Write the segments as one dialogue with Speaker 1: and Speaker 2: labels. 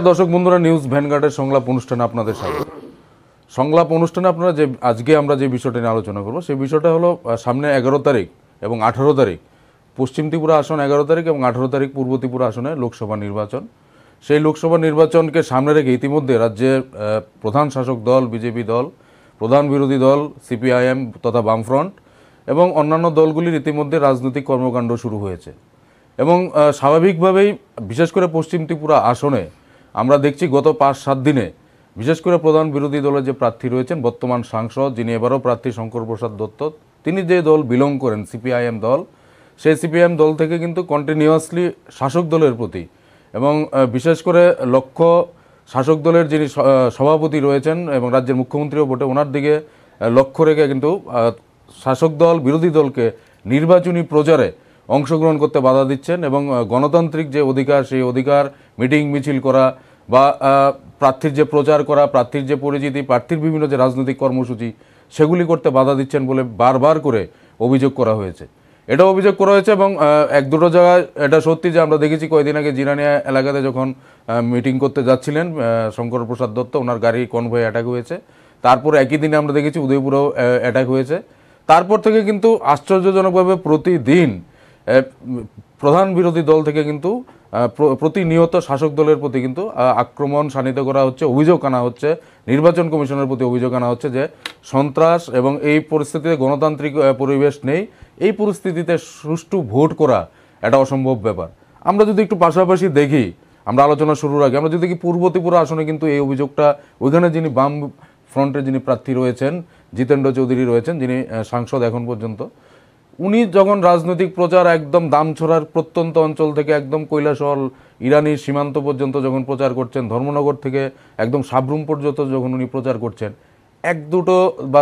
Speaker 1: দর্শক বন্ধুরা, নিউজ ভ্যানগার্ডের সংলাপ অনুষ্ঠানে আপনাদের স্বাগত। সংলাপ অনুষ্ঠানে আপনারা আজকে আমরা যে বিষয়টা নিয়ে আলোচনা করব সেই বিষয়টা হলো সামনে 11 তারিখ এবং 18 তারিখ পশ্চিম ত্রিপুরা আসন, 11 তারিখ এবং 18 তারিখ পূর্ব ত্রিপুরা আসনে লোকসভা নির্বাচন। সেই লোকসভা নির্বাচনকে সামনে রেখে ইতিমধ্যে রাজ্যের প্রধান শাসক দল বিজেপি দল, প্রধান বিরোধী দল সিপিআইএম তথা বামফ্রন্ট এবং অন্যান্য দলগুলির ইতিমধ্যে রাজনৈতিক কর্মকাণ্ড শুরু হয়েছে। এবং স্বাভাবিকভাবেই বিশেষ করে পশ্চিম ত্রিপুরা আসনে আমরা দেখছি গত 5-7 দিনে বিশেষ করে প্রধান বিরোধী দলের যে প্রার্থী রয়েছেন, বর্তমান সাংসদ যিনি এবারও প্রার্থী শঙ্কর প্রসাদ দত্ত, তিনি যে দল বিলং করেন সিপিআইএম দল, সেই সিপিআইএম দল থেকে কিন্তু কন্টিনিউয়াসলি শাসক দলের প্রতি এবং বিশেষ করে লক্ষ্য শাসক দলের যিনি সভাপতি রয়েছেন এবং রাজ্যের মুখ্যমন্ত্রীও বটে, ওনার দিকে লক্ষ্য রেখে কিন্তু শাসক দল বিরোধী দলকে নির্বাচনী প্রচারে অংশগ্রহণ করতে বাধা দিচ্ছেন এবং গণতান্ত্রিক যে অধিকার, সেই অধিকার মিটিং মিছিল করা বা প্রার্থীর যে প্রচার করা, প্রার্থীর যে পরিচিতি, প্রার্থীর বিভিন্ন যে রাজনৈতিক কর্মসূচি সেগুলি করতে বাধা দিচ্ছেন বলে বারবার করে অভিযোগ করা হয়েছে। এটা অভিযোগ করা হয়েছে এবং এক দুটো জায়গায় এটা সত্যি যে আমরা দেখেছি কয়েকদিন আগে জিরানিয়া এলাকাতে যখন মিটিং করতে যাচ্ছিলেন শঙ্কর প্রসাদ দত্ত, ওনার গাড়ি কনভয় অ্যাটাক হয়েছে। তারপর একই দিনে আমরা দেখেছি উদয়পুরেও অ্যাটাক হয়েছে। তারপর থেকে কিন্তু আশ্চর্যজনকভাবে প্রতিদিন প্রধান বিরোধী দল থেকে কিন্তু প্রতিনিয়ত শাসক দলের প্রতি কিন্তু আক্রমণ শানিত করা হচ্ছে, অভিযোগ আনা হচ্ছে, নির্বাচন কমিশনের প্রতি অভিযোগ আনা হচ্ছে যে সন্ত্রাস এবং এই পরিস্থিতিতে গণতান্ত্রিক পরিবেশ নেই, এই পরিস্থিতিতে সুষ্ঠু ভোট করা এটা অসম্ভব ব্যাপার। আমরা যদি একটু পাশাপাশি দেখি, আমরা আলোচনা শুরুর আগে আমরা যদি দেখি পূর্ব ত্রিপুরা আসনে কিন্তু এই অভিযোগটা ওইখানে যিনি বাম ফ্রন্টের যিনি প্রার্থী রয়েছেন জিতেন্দ্র চৌধুরী রয়েছেন, যিনি সাংসদ এখন পর্যন্ত, উনি যখন রাজনৈতিক প্রচার একদম দামছড়ার প্রত্যন্ত অঞ্চল থেকে একদম কৈলাসহর ইরানির সীমান্ত পর্যন্ত যখন প্রচার করছেন, ধর্মনগর থেকে একদম সাবরুম পর্যন্ত যখন উনি প্রচার করছেন, এক দুটো বা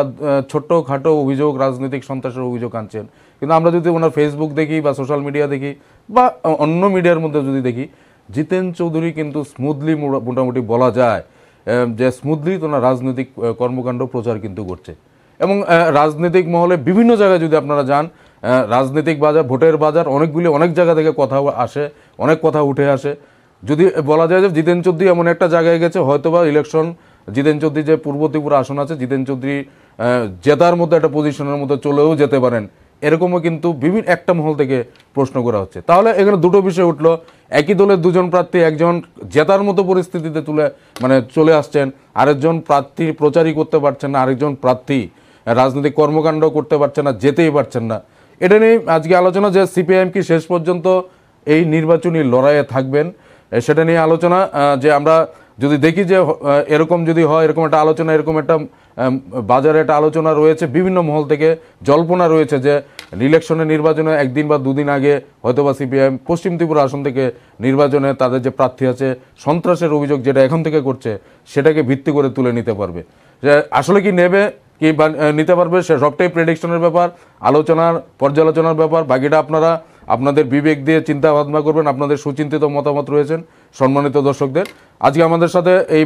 Speaker 1: ছোট্টখাটো অভিযোগ, রাজনৈতিক সন্ত্রাসের অভিযোগ আনছেন। কিন্তু আমরা যদি ওনার ফেসবুক দেখি বা সোশ্যাল মিডিয়া দেখি বা অন্য মিডিয়ার মধ্যে যদি দেখি, জিতেন চৌধুরী কিন্তু স্মুথলি মোটামুটি বলা যায় যে স্মুথলি ওনার রাজনৈতিক কর্মকাণ্ড প্রচার কিন্তু করছে। এবং রাজনৈতিক মহলে বিভিন্ন জায়গায় যদি আপনারা যান, রাজনৈতিক বাজার, ভোটের বাজার, অনেক জায়গা থেকে কথা আসে, অনেক কথা উঠে আসে। যদি বলা যায় যে জিতেন চৌধুরী এমন একটা জায়গায় গেছে, হয়তোবা ইলেকশন জিতেন চৌধুরী যে পূর্ব ত্রিপুরা আসন আছে, জিতেন চৌধুরী জেতার মধ্যে একটা পজিশনের মধ্যে চলেও যেতে পারেন, এরকমও কিন্তু বিভিন্ন একটা মহল থেকে প্রশ্ন করা হচ্ছে। তাহলে এখানে দুটো বিষয় উঠলো, একই দলের দুজন প্রার্থী, একজন জেতার মতো পরিস্থিতিতে চলে আসছেন, আরেকজন প্রার্থী প্রচারই করতে পারছেন না, আরেকজন প্রার্থী রাজনৈতিক কর্মকাণ্ড করতে পারছেন না, যেতেই পারছেন না। এটা নিয়ে আজকে আলোচনা যে সিপিআইএম কি শেষ পর্যন্ত এই নির্বাচনী লড়াইয়ে থাকবেন, সেটা নিয়ে আলোচনা। যে আমরা যদি দেখি যে এরকম যদি হয়, এরকম একটা আলোচনা, এরকম একটা বাজারে একটা আলোচনা রয়েছে, বিভিন্ন মহল থেকে জল্পনা রয়েছে যে ইলেকশনের নির্বাচনে একদিন বা দুদিন আগে হয়তোবা সিপিআইএম পশ্চিম ত্রিপুরা আসন থেকে নির্বাচনে তাদের যে প্রার্থী আছে সন্ত্রাসের অভিযোগ যেটা এখন থেকে করছে সেটাকে ভিত্তি করে তুলে নিতে পারবে। যে আসলে কি নেবে কি নিতে পারবে সে সবটাই প্রেডিকশনের ব্যাপার, আলোচনার পর্যালোচনার ব্যাপার। বাকিটা আপনারা আপনাদের বিবেক দিয়ে চিন্তা ভাবনা করবেন, আপনাদের সুচিন্তিত মতামত রয়েছেন সম্মানিত দর্শকদের। আজকে আমাদের সাথে এই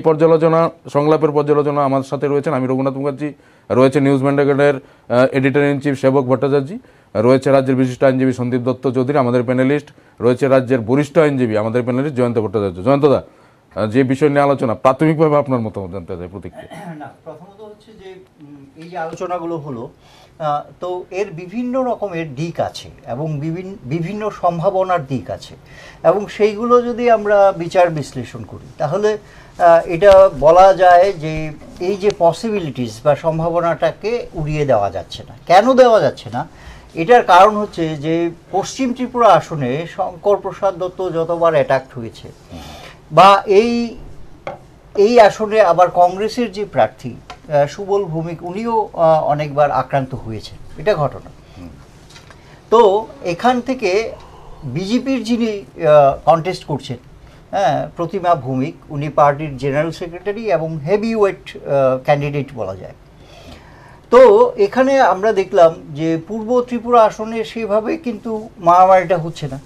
Speaker 1: সংলাপের পর্যালোচনা আমার সাথে রয়েছেন আমি রঘুনাথ মুখার্জি, রয়েছে নিউজ ভ্যানগার্ডের এডিটর ইন চিফ সেবক ভট্টাচার্য, রয়েছে রাজ্যের বিশিষ্ট আইনজীবী সন্দীপ দত্ত চৌধুরী আমাদের প্যানেলিস্ট, রয়েছে রাজ্যের বরিষ্ঠ আইনজীবী আমাদের প্যানেলিস্ট জয়ন্ত ভট্টাচার্য। জয়ন্তদা, যে বিষয় নিয়ে আলোচনা, প্রাথমিকভাবে আপনার মতামত জানতে চাই, প্রতিক্রিয়া।
Speaker 2: প্রথমত হচ্ছে যে এই যে আলোচনাগুলো হলো, তো এর বিভিন্ন রকমের দিক আছে এবং বিভিন্ন সম্ভাবনার দিক আছে, এবং সেইগুলো যদি আমরা বিচার বিশ্লেষণ করি তাহলে এটা বলা যায় যে এই যে পসিবিলিটিস বা সম্ভাবনাটাকে উড়িয়ে দেওয়া যাচ্ছে না। কেন দেওয়া যাচ্ছে না? এটার কারণ হচ্ছে যে পশ্চিম ত্রিপুরা আসনে শঙ্কর প্রসাদ দত্ত যতবার অ্যাটাক হয়েছে, বা এই আসনে আবার কংগ্রেসের যে প্রার্থী সুবল ভৌমিক, উনিও অনেকবার আক্রান্ত হয়েছেন, এটা ঘটনা। তো এখান থেকে বিজেপির যিনি কন্টেস্ট করছেন, প্রতিমা ভৌমিক, উনি পার্টির জেনারেল সেক্রেটারি এবং হেভি ওয়েট ক্যান্ডিডেট বলা যায়। তো এখানে আমরা দেখলাম যে পূর্ব ত্রিপুরা আসনে সেভাবে কিন্তু মারামারিটা হচ্ছে না,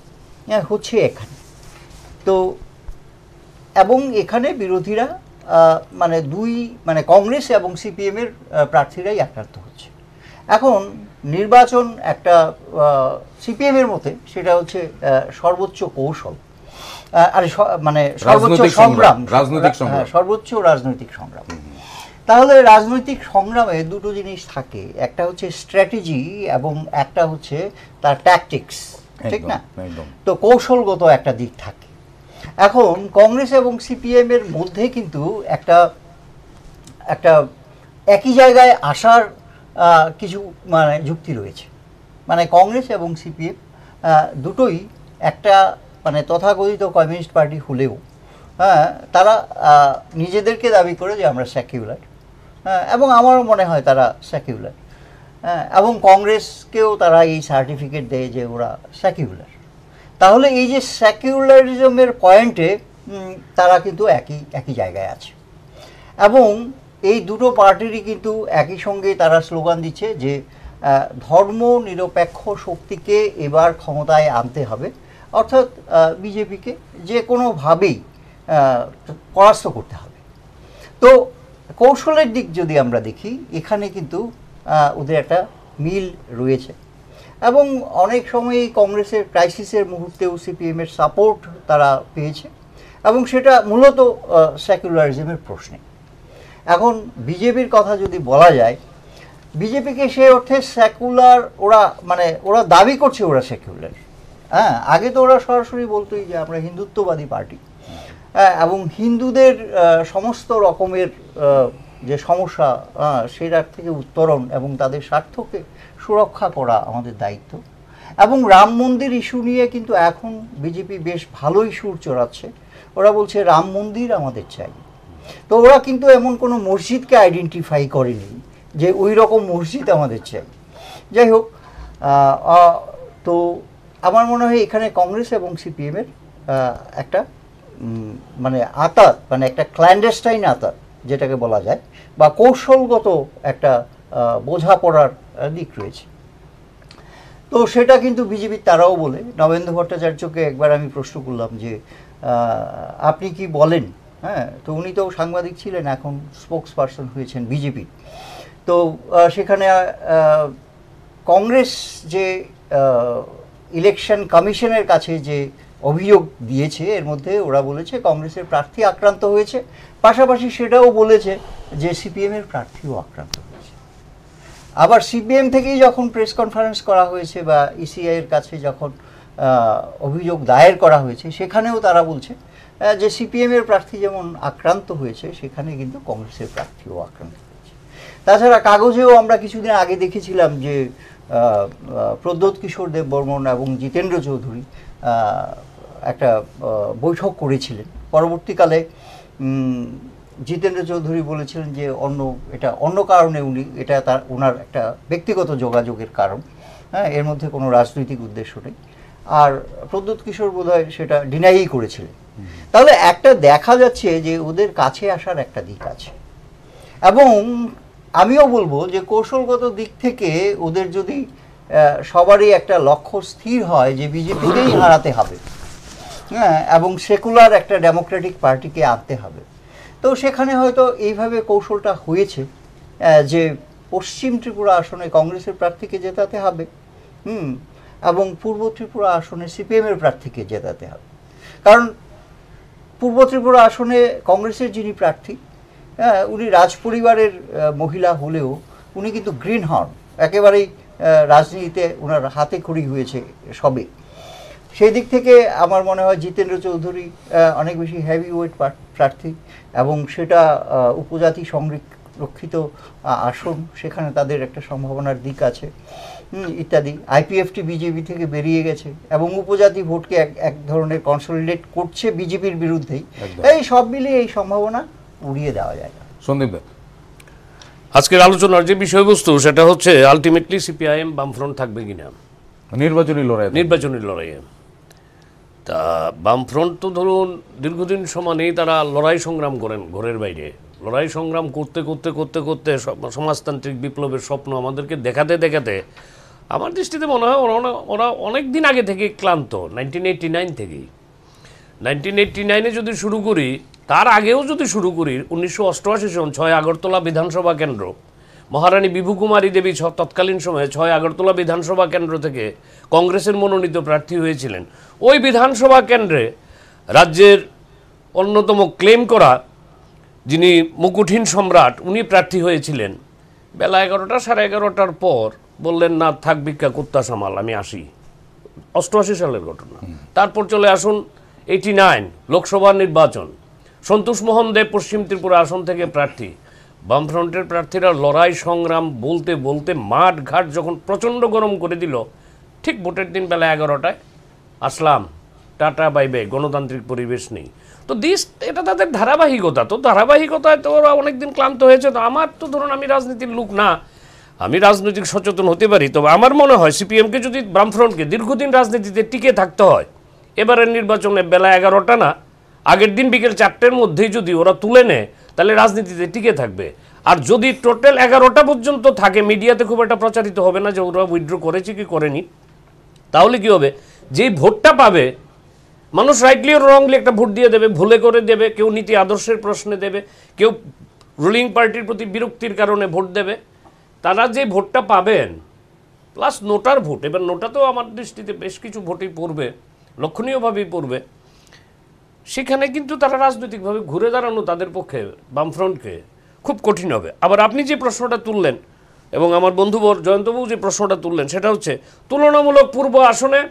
Speaker 2: হচ্ছে এখানে। তো এবং এখানে বিরোধীরা কংগ্রেস এবং সিপিএমের প্রার্থীরাই আক্রান্ত হচ্ছে। এখন নির্বাচন একটা সিপিএমের মতে সেটা হচ্ছে সর্বোচ্চ কৌশল, আরে মানে সর্বোচ্চ
Speaker 1: রাজনৈতিক
Speaker 2: সংগ্রাম,
Speaker 1: রাজনৈতিক সংগ্রাম।
Speaker 2: হ্যাঁ, সর্বোচ্চ রাজনৈতিক সংগ্রাম। তাহলে রাজনৈতিক সংগ্রামে দুটো জিনিস থাকে, একটা হচ্ছে স্ট্র্যাটেজি এবং একটা হচ্ছে তার ট্যাকটিক্স, ঠিক না?
Speaker 1: একদম।
Speaker 2: তো কৌশলগত একটা দিক থাকে। এখন কংগ্রেস এবং সিপিএম এর মধ্যে কিন্তু একটা একটা একই জায়গায় আসার কিছু মানে যুক্তি রয়েছে। মানে কংগ্রেস এবং সিপিএম দুটোই একটা মানে তথাকথিত কমিউনিস্ট পার্টি হলেও হ্যাঁ, তারা নিজেদেরকে দাবি করে যে আমরা সেকুলার, এবং আমারও মনে হয় তারা সেকুলার, এবং কংগ্রেসকেও তারা এই সার্টিফিকেট দেয় যে ওরা সেকুলার। তাহলে এই যে সেকুলারিজমের পয়েন্টে তারা কিন্তু একই জায়গায় আছে, এবং এই দুটো পার্টিরই কিন্তু একই সঙ্গে তারা স্লোগান দিচ্ছে যে ধর্ম নিরপেক্ষ শক্তিকে এবার ক্ষমতায় আনতে হবে, অর্থাৎ বিজেপিকে যে কোনোভাবেই পরাস্ত করতে হবে। তো কৌশলের দিক যদি আমরা দেখি, এখানে কিন্তু ওদের একটা মিল রয়েছে, এবং অনেক সময়ই কংগ্রেসের ক্রাইসিসের মুহূর্তেও সিপিএমের সাপোর্ট তারা পেয়েছে, এবং সেটা মূলত সেকুলারিজমের প্রশ্নে। এখন বিজেপির কথা যদি বলা যায়, বিজেপিকে সে অর্থে সেকুলার ওরা দাবি করছে ওরা সেকুলার। হ্যাঁ, আগে তো ওরা সরাসরি বলতোই যে আমরা হিন্দুত্ববাদী পার্টি, এবং হিন্দুদের সমস্ত রকমের যে সমস্যা সেটার থেকে উত্তরণ এবং তাদের স্বার্থকে সুরক্ষা করা আমাদের দায়িত্ব। এবং রাম মন্দির ইস্যু নিয়ে কিন্তু এখন বিজেপি বেশ ভালোই সুর চড়াচ্ছে, ওরা বলছে রাম মন্দির আমাদের চাই। তো ওরা কিন্তু এমন কোনো মসজিদকে আইডেন্টিফাই করেনি যে ওই রকম মসজিদ আমাদের চাই। যাই হোক, তো আমার মনে হয় এখানে কংগ্রেস এবং সিপিএমের একটা মানে আতাত, মানে একটা ক্ল্যান্ডেস্টাইন আতাত যেটাকে বলা যায়, বা কৌশলগত একটা বোঝাপড়ার দিক রয়েছে। তো সেটা কিন্তু বিজেপির তারাও বলে। নবেন্দু ভট্টাচার্যকে একবার আমি প্রশ্ন করলাম যে আপনি কি বলেন, হ্যাঁ, তো উনি তো সাংবাদিক ছিলেন, এখন স্পোকস পারসন হয়েছেন বিজেপি। তো সেখানে কংগ্রেস যে ইলেকশন কমিশনের কাছে যে অভিযোগ দিয়েছে, এর মধ্যে ওরা বলেছে কংগ্রেসের প্রার্থী আক্রান্ত হয়েছে, পাশাপাশি সেটাও বলেছে যে সিপিএমের প্রার্থীও আক্রান্ত হয়েছে। আবার সিপিএম থেকেই যখন প্রেস কনফারেন্স করা হয়েছে বা ইসিআই এর কাছে যখন অভিযোগ দায়ের করা হয়েছে, সেখানেও তারা বলছে যে সিপিএমের প্রার্থী যেমন আক্রান্ত হয়েছে, সেখানে কিন্তু কংগ্রেসের প্রার্থীও আক্রান্ত হয়েছে। তাছাড়া কাগজেও আমরা কিছুদিন আগে দেখেছিলাম যে প্রদ্যোৎ কিশোর দেববর্মন এবং জিতেন্দ্র চৌধুরী একটা বৈঠক করেছিলেন। পরবর্তীকালে জিতেন্দ্র চৌধুরী বলেছিলেন যে এটা অন্য কারণে এটা ওনার একটা ব্যক্তিগত যোগাযোগের কারণ, হ্যাঁ, এর মধ্যে কোনো রাজনৈতিক উদ্দেশ্য নেই। আর প্রদ্যোৎ কিশোর বোধহয় সেটা ডিনাইই করেছিলেন। তাহলে একটা দেখা যাচ্ছে যে ওদের কাছে আসার একটা দিক আছে, এবং আমিও বলবো যে কৌশলগত দিক থেকে ওদের যদি সবারই একটা লক্ষ্য স্থির হয় যে বিজেপিকেই হারাতে হবে, হ্যাঁ, এবং সেকুলার একটা ডেমোক্রেটিক পার্টিকে আনতে হবে, তো সেখানে হয়তো এইভাবে কৌশলটা হয়েছে যে পশ্চিম ত্রিপুরা আসনে কংগ্রেসের প্রার্থীকে জেতাতে হবে, এবং পূর্ব ত্রিপুরা আসনে সিপিএমের প্রার্থীকে জেতাতে হবে। কারণ পূর্ব ত্রিপুরা আসনে কংগ্রেসের যিনি প্রার্থী, উনি রাজপরিবারের মহিলা হলেও উনি কিন্তু গ্রিন হর্ন, একেবারেই রাজনীতিতে ওনার হাতে খড়ি হয়েছে সবে। সেই দিক থেকে আমার মনে হয় জিতেন্দ্র চৌধুরী অনেক বেশি হেভি ওয়েট প্রার্থী, এবং সেটা উপজাতি সংরক্ষিত আসন, সেখানে তাদের একটা সম্ভাবনার দিক আছে ইত্যাদি। আইপিএফটি বিজেপি থেকে বেরিয়ে গেছে এবং উপজাতি ভোটকে এক ধরনের কনসলিডেট করছে বিজেপির বিরুদ্ধেই। এই সব মিলিয়ে এই সম্ভাবনা উড়িয়ে দেওয়া যায় না।
Speaker 1: সন্দীপ দা,
Speaker 3: আজকের আলোচনার যে বিষয়বস্তু সেটা হচ্ছে আলটিমেটলি সিপিআইএম বামফ্রন্ট থাকবে কিনা
Speaker 1: নির্বাচনী
Speaker 3: লড়াইয়ে। তা বামফ্রন্ট তো ধরুন দীর্ঘদিন সমানেই তারা লড়াই সংগ্রাম করেন ঘরের বাইরে। লড়াই সংগ্রাম করতে করতে করতে করতে সমাজতান্ত্রিক বিপ্লবের স্বপ্ন আমাদেরকে দেখাতে দেখাতে আমার দৃষ্টিতে মনে হয় ওরা অনেক দিন আগে থেকে ক্লান্ত। 1989 থেকেই, 1989 যদি শুরু করি, তার আগেও যদি শুরু করি, 1988 সন 6 আগরতলা বিধানসভা কেন্দ্র, মহারানী বিভুকুমারী দেবী তৎকালীন সময়ে 6 আগরতলা বিধানসভা কেন্দ্র থেকে কংগ্রেসের মনোনীত প্রার্থী হয়েছিলেন। ওই বিধানসভা কেন্দ্রে রাজ্যের অন্যতম ক্লেম করা যিনি মুকুটহীন সম্রাট উনি প্রার্থী হয়েছিলেন, বেলা 11টা 11:30টার পর বললেন না থাক ভিক্ষা কুত্তা সামাল, আমি আসি। 88 সালের ঘটনা। তারপর চলে আসুন 89 লোকসভা নির্বাচন, সন্তোষ মোহন দেব পশ্চিম ত্রিপুরা আসন থেকে প্রার্থী। বামফ্রন্টের প্রার্থীরা লড়াই সংগ্রাম বলতে বলতে মাঠ ঘাট যখন প্রচণ্ড গরম করে দিল, ঠিক ভোটের দিন বেলা 11টায় আসলাম, টাটা বাই বাই, গণতান্ত্রিক পরিবেশ নেই। তো এটা তাদের ধারাবাহিকতা। তো ধারাবাহিকতায় তো ওরা অনেকদিন ক্লান্ত হয়েছে। তো আমার তো ধরুন আমি রাজনীতির লোক না, আমি রাজনৈতিক সচেতন হতে পারি, তবে আমার মনে হয় সিপিএমকে যদি বামফ্রন্টকে দীর্ঘদিন রাজনীতিতে টিকে থাকতে হয়, এবারের নির্বাচনে বেলা 11টা না, আগের দিন বিকেল 4টের মধ্যেই যদি ওরা তুলে নেয় তাহলে রাজনীতিতে টিকে থাকবে। আর যদি টোটাল 11টা পর্যন্ত থাকে, মিডিয়াতে খুব একটা প্রচারিত হবে না যে ওরা উইথড্র করেছে কি করেনি, তাহলে কি হবে, যেই ভোটটা পাবে মানুষ রাইটলি ও রংলি একটা ভোট দিয়ে দেবে, ভুলে করে দেবে, কেউ নীতি আদর্শের প্রশ্নে দেবে, কেউ রুলিং পার্টির প্রতি বিরক্তির কারণে ভোট দেবে। তারা যে ভোটটা পাবেন প্লাস নোটার ভোট, এবার নোটাতেও আমার দৃষ্টিতে বেশ কিছু ভোটই পড়বে, লক্ষণীয়ভাবেই পড়বে, সেখানে কিন্তু তারা রাজনৈতিকভাবে ঘুরে দাঁড়ানো তাদের পক্ষে বামফ্রন্টকে খুব কঠিন হবে। আবার আপনি যে প্রশ্নটা তুললেন এবং আমার বন্ধুবর জয়ন্তবাবু যে প্রশ্নটা তুললেন, সেটা হচ্ছে তুলনামূলক পূর্ব আসনে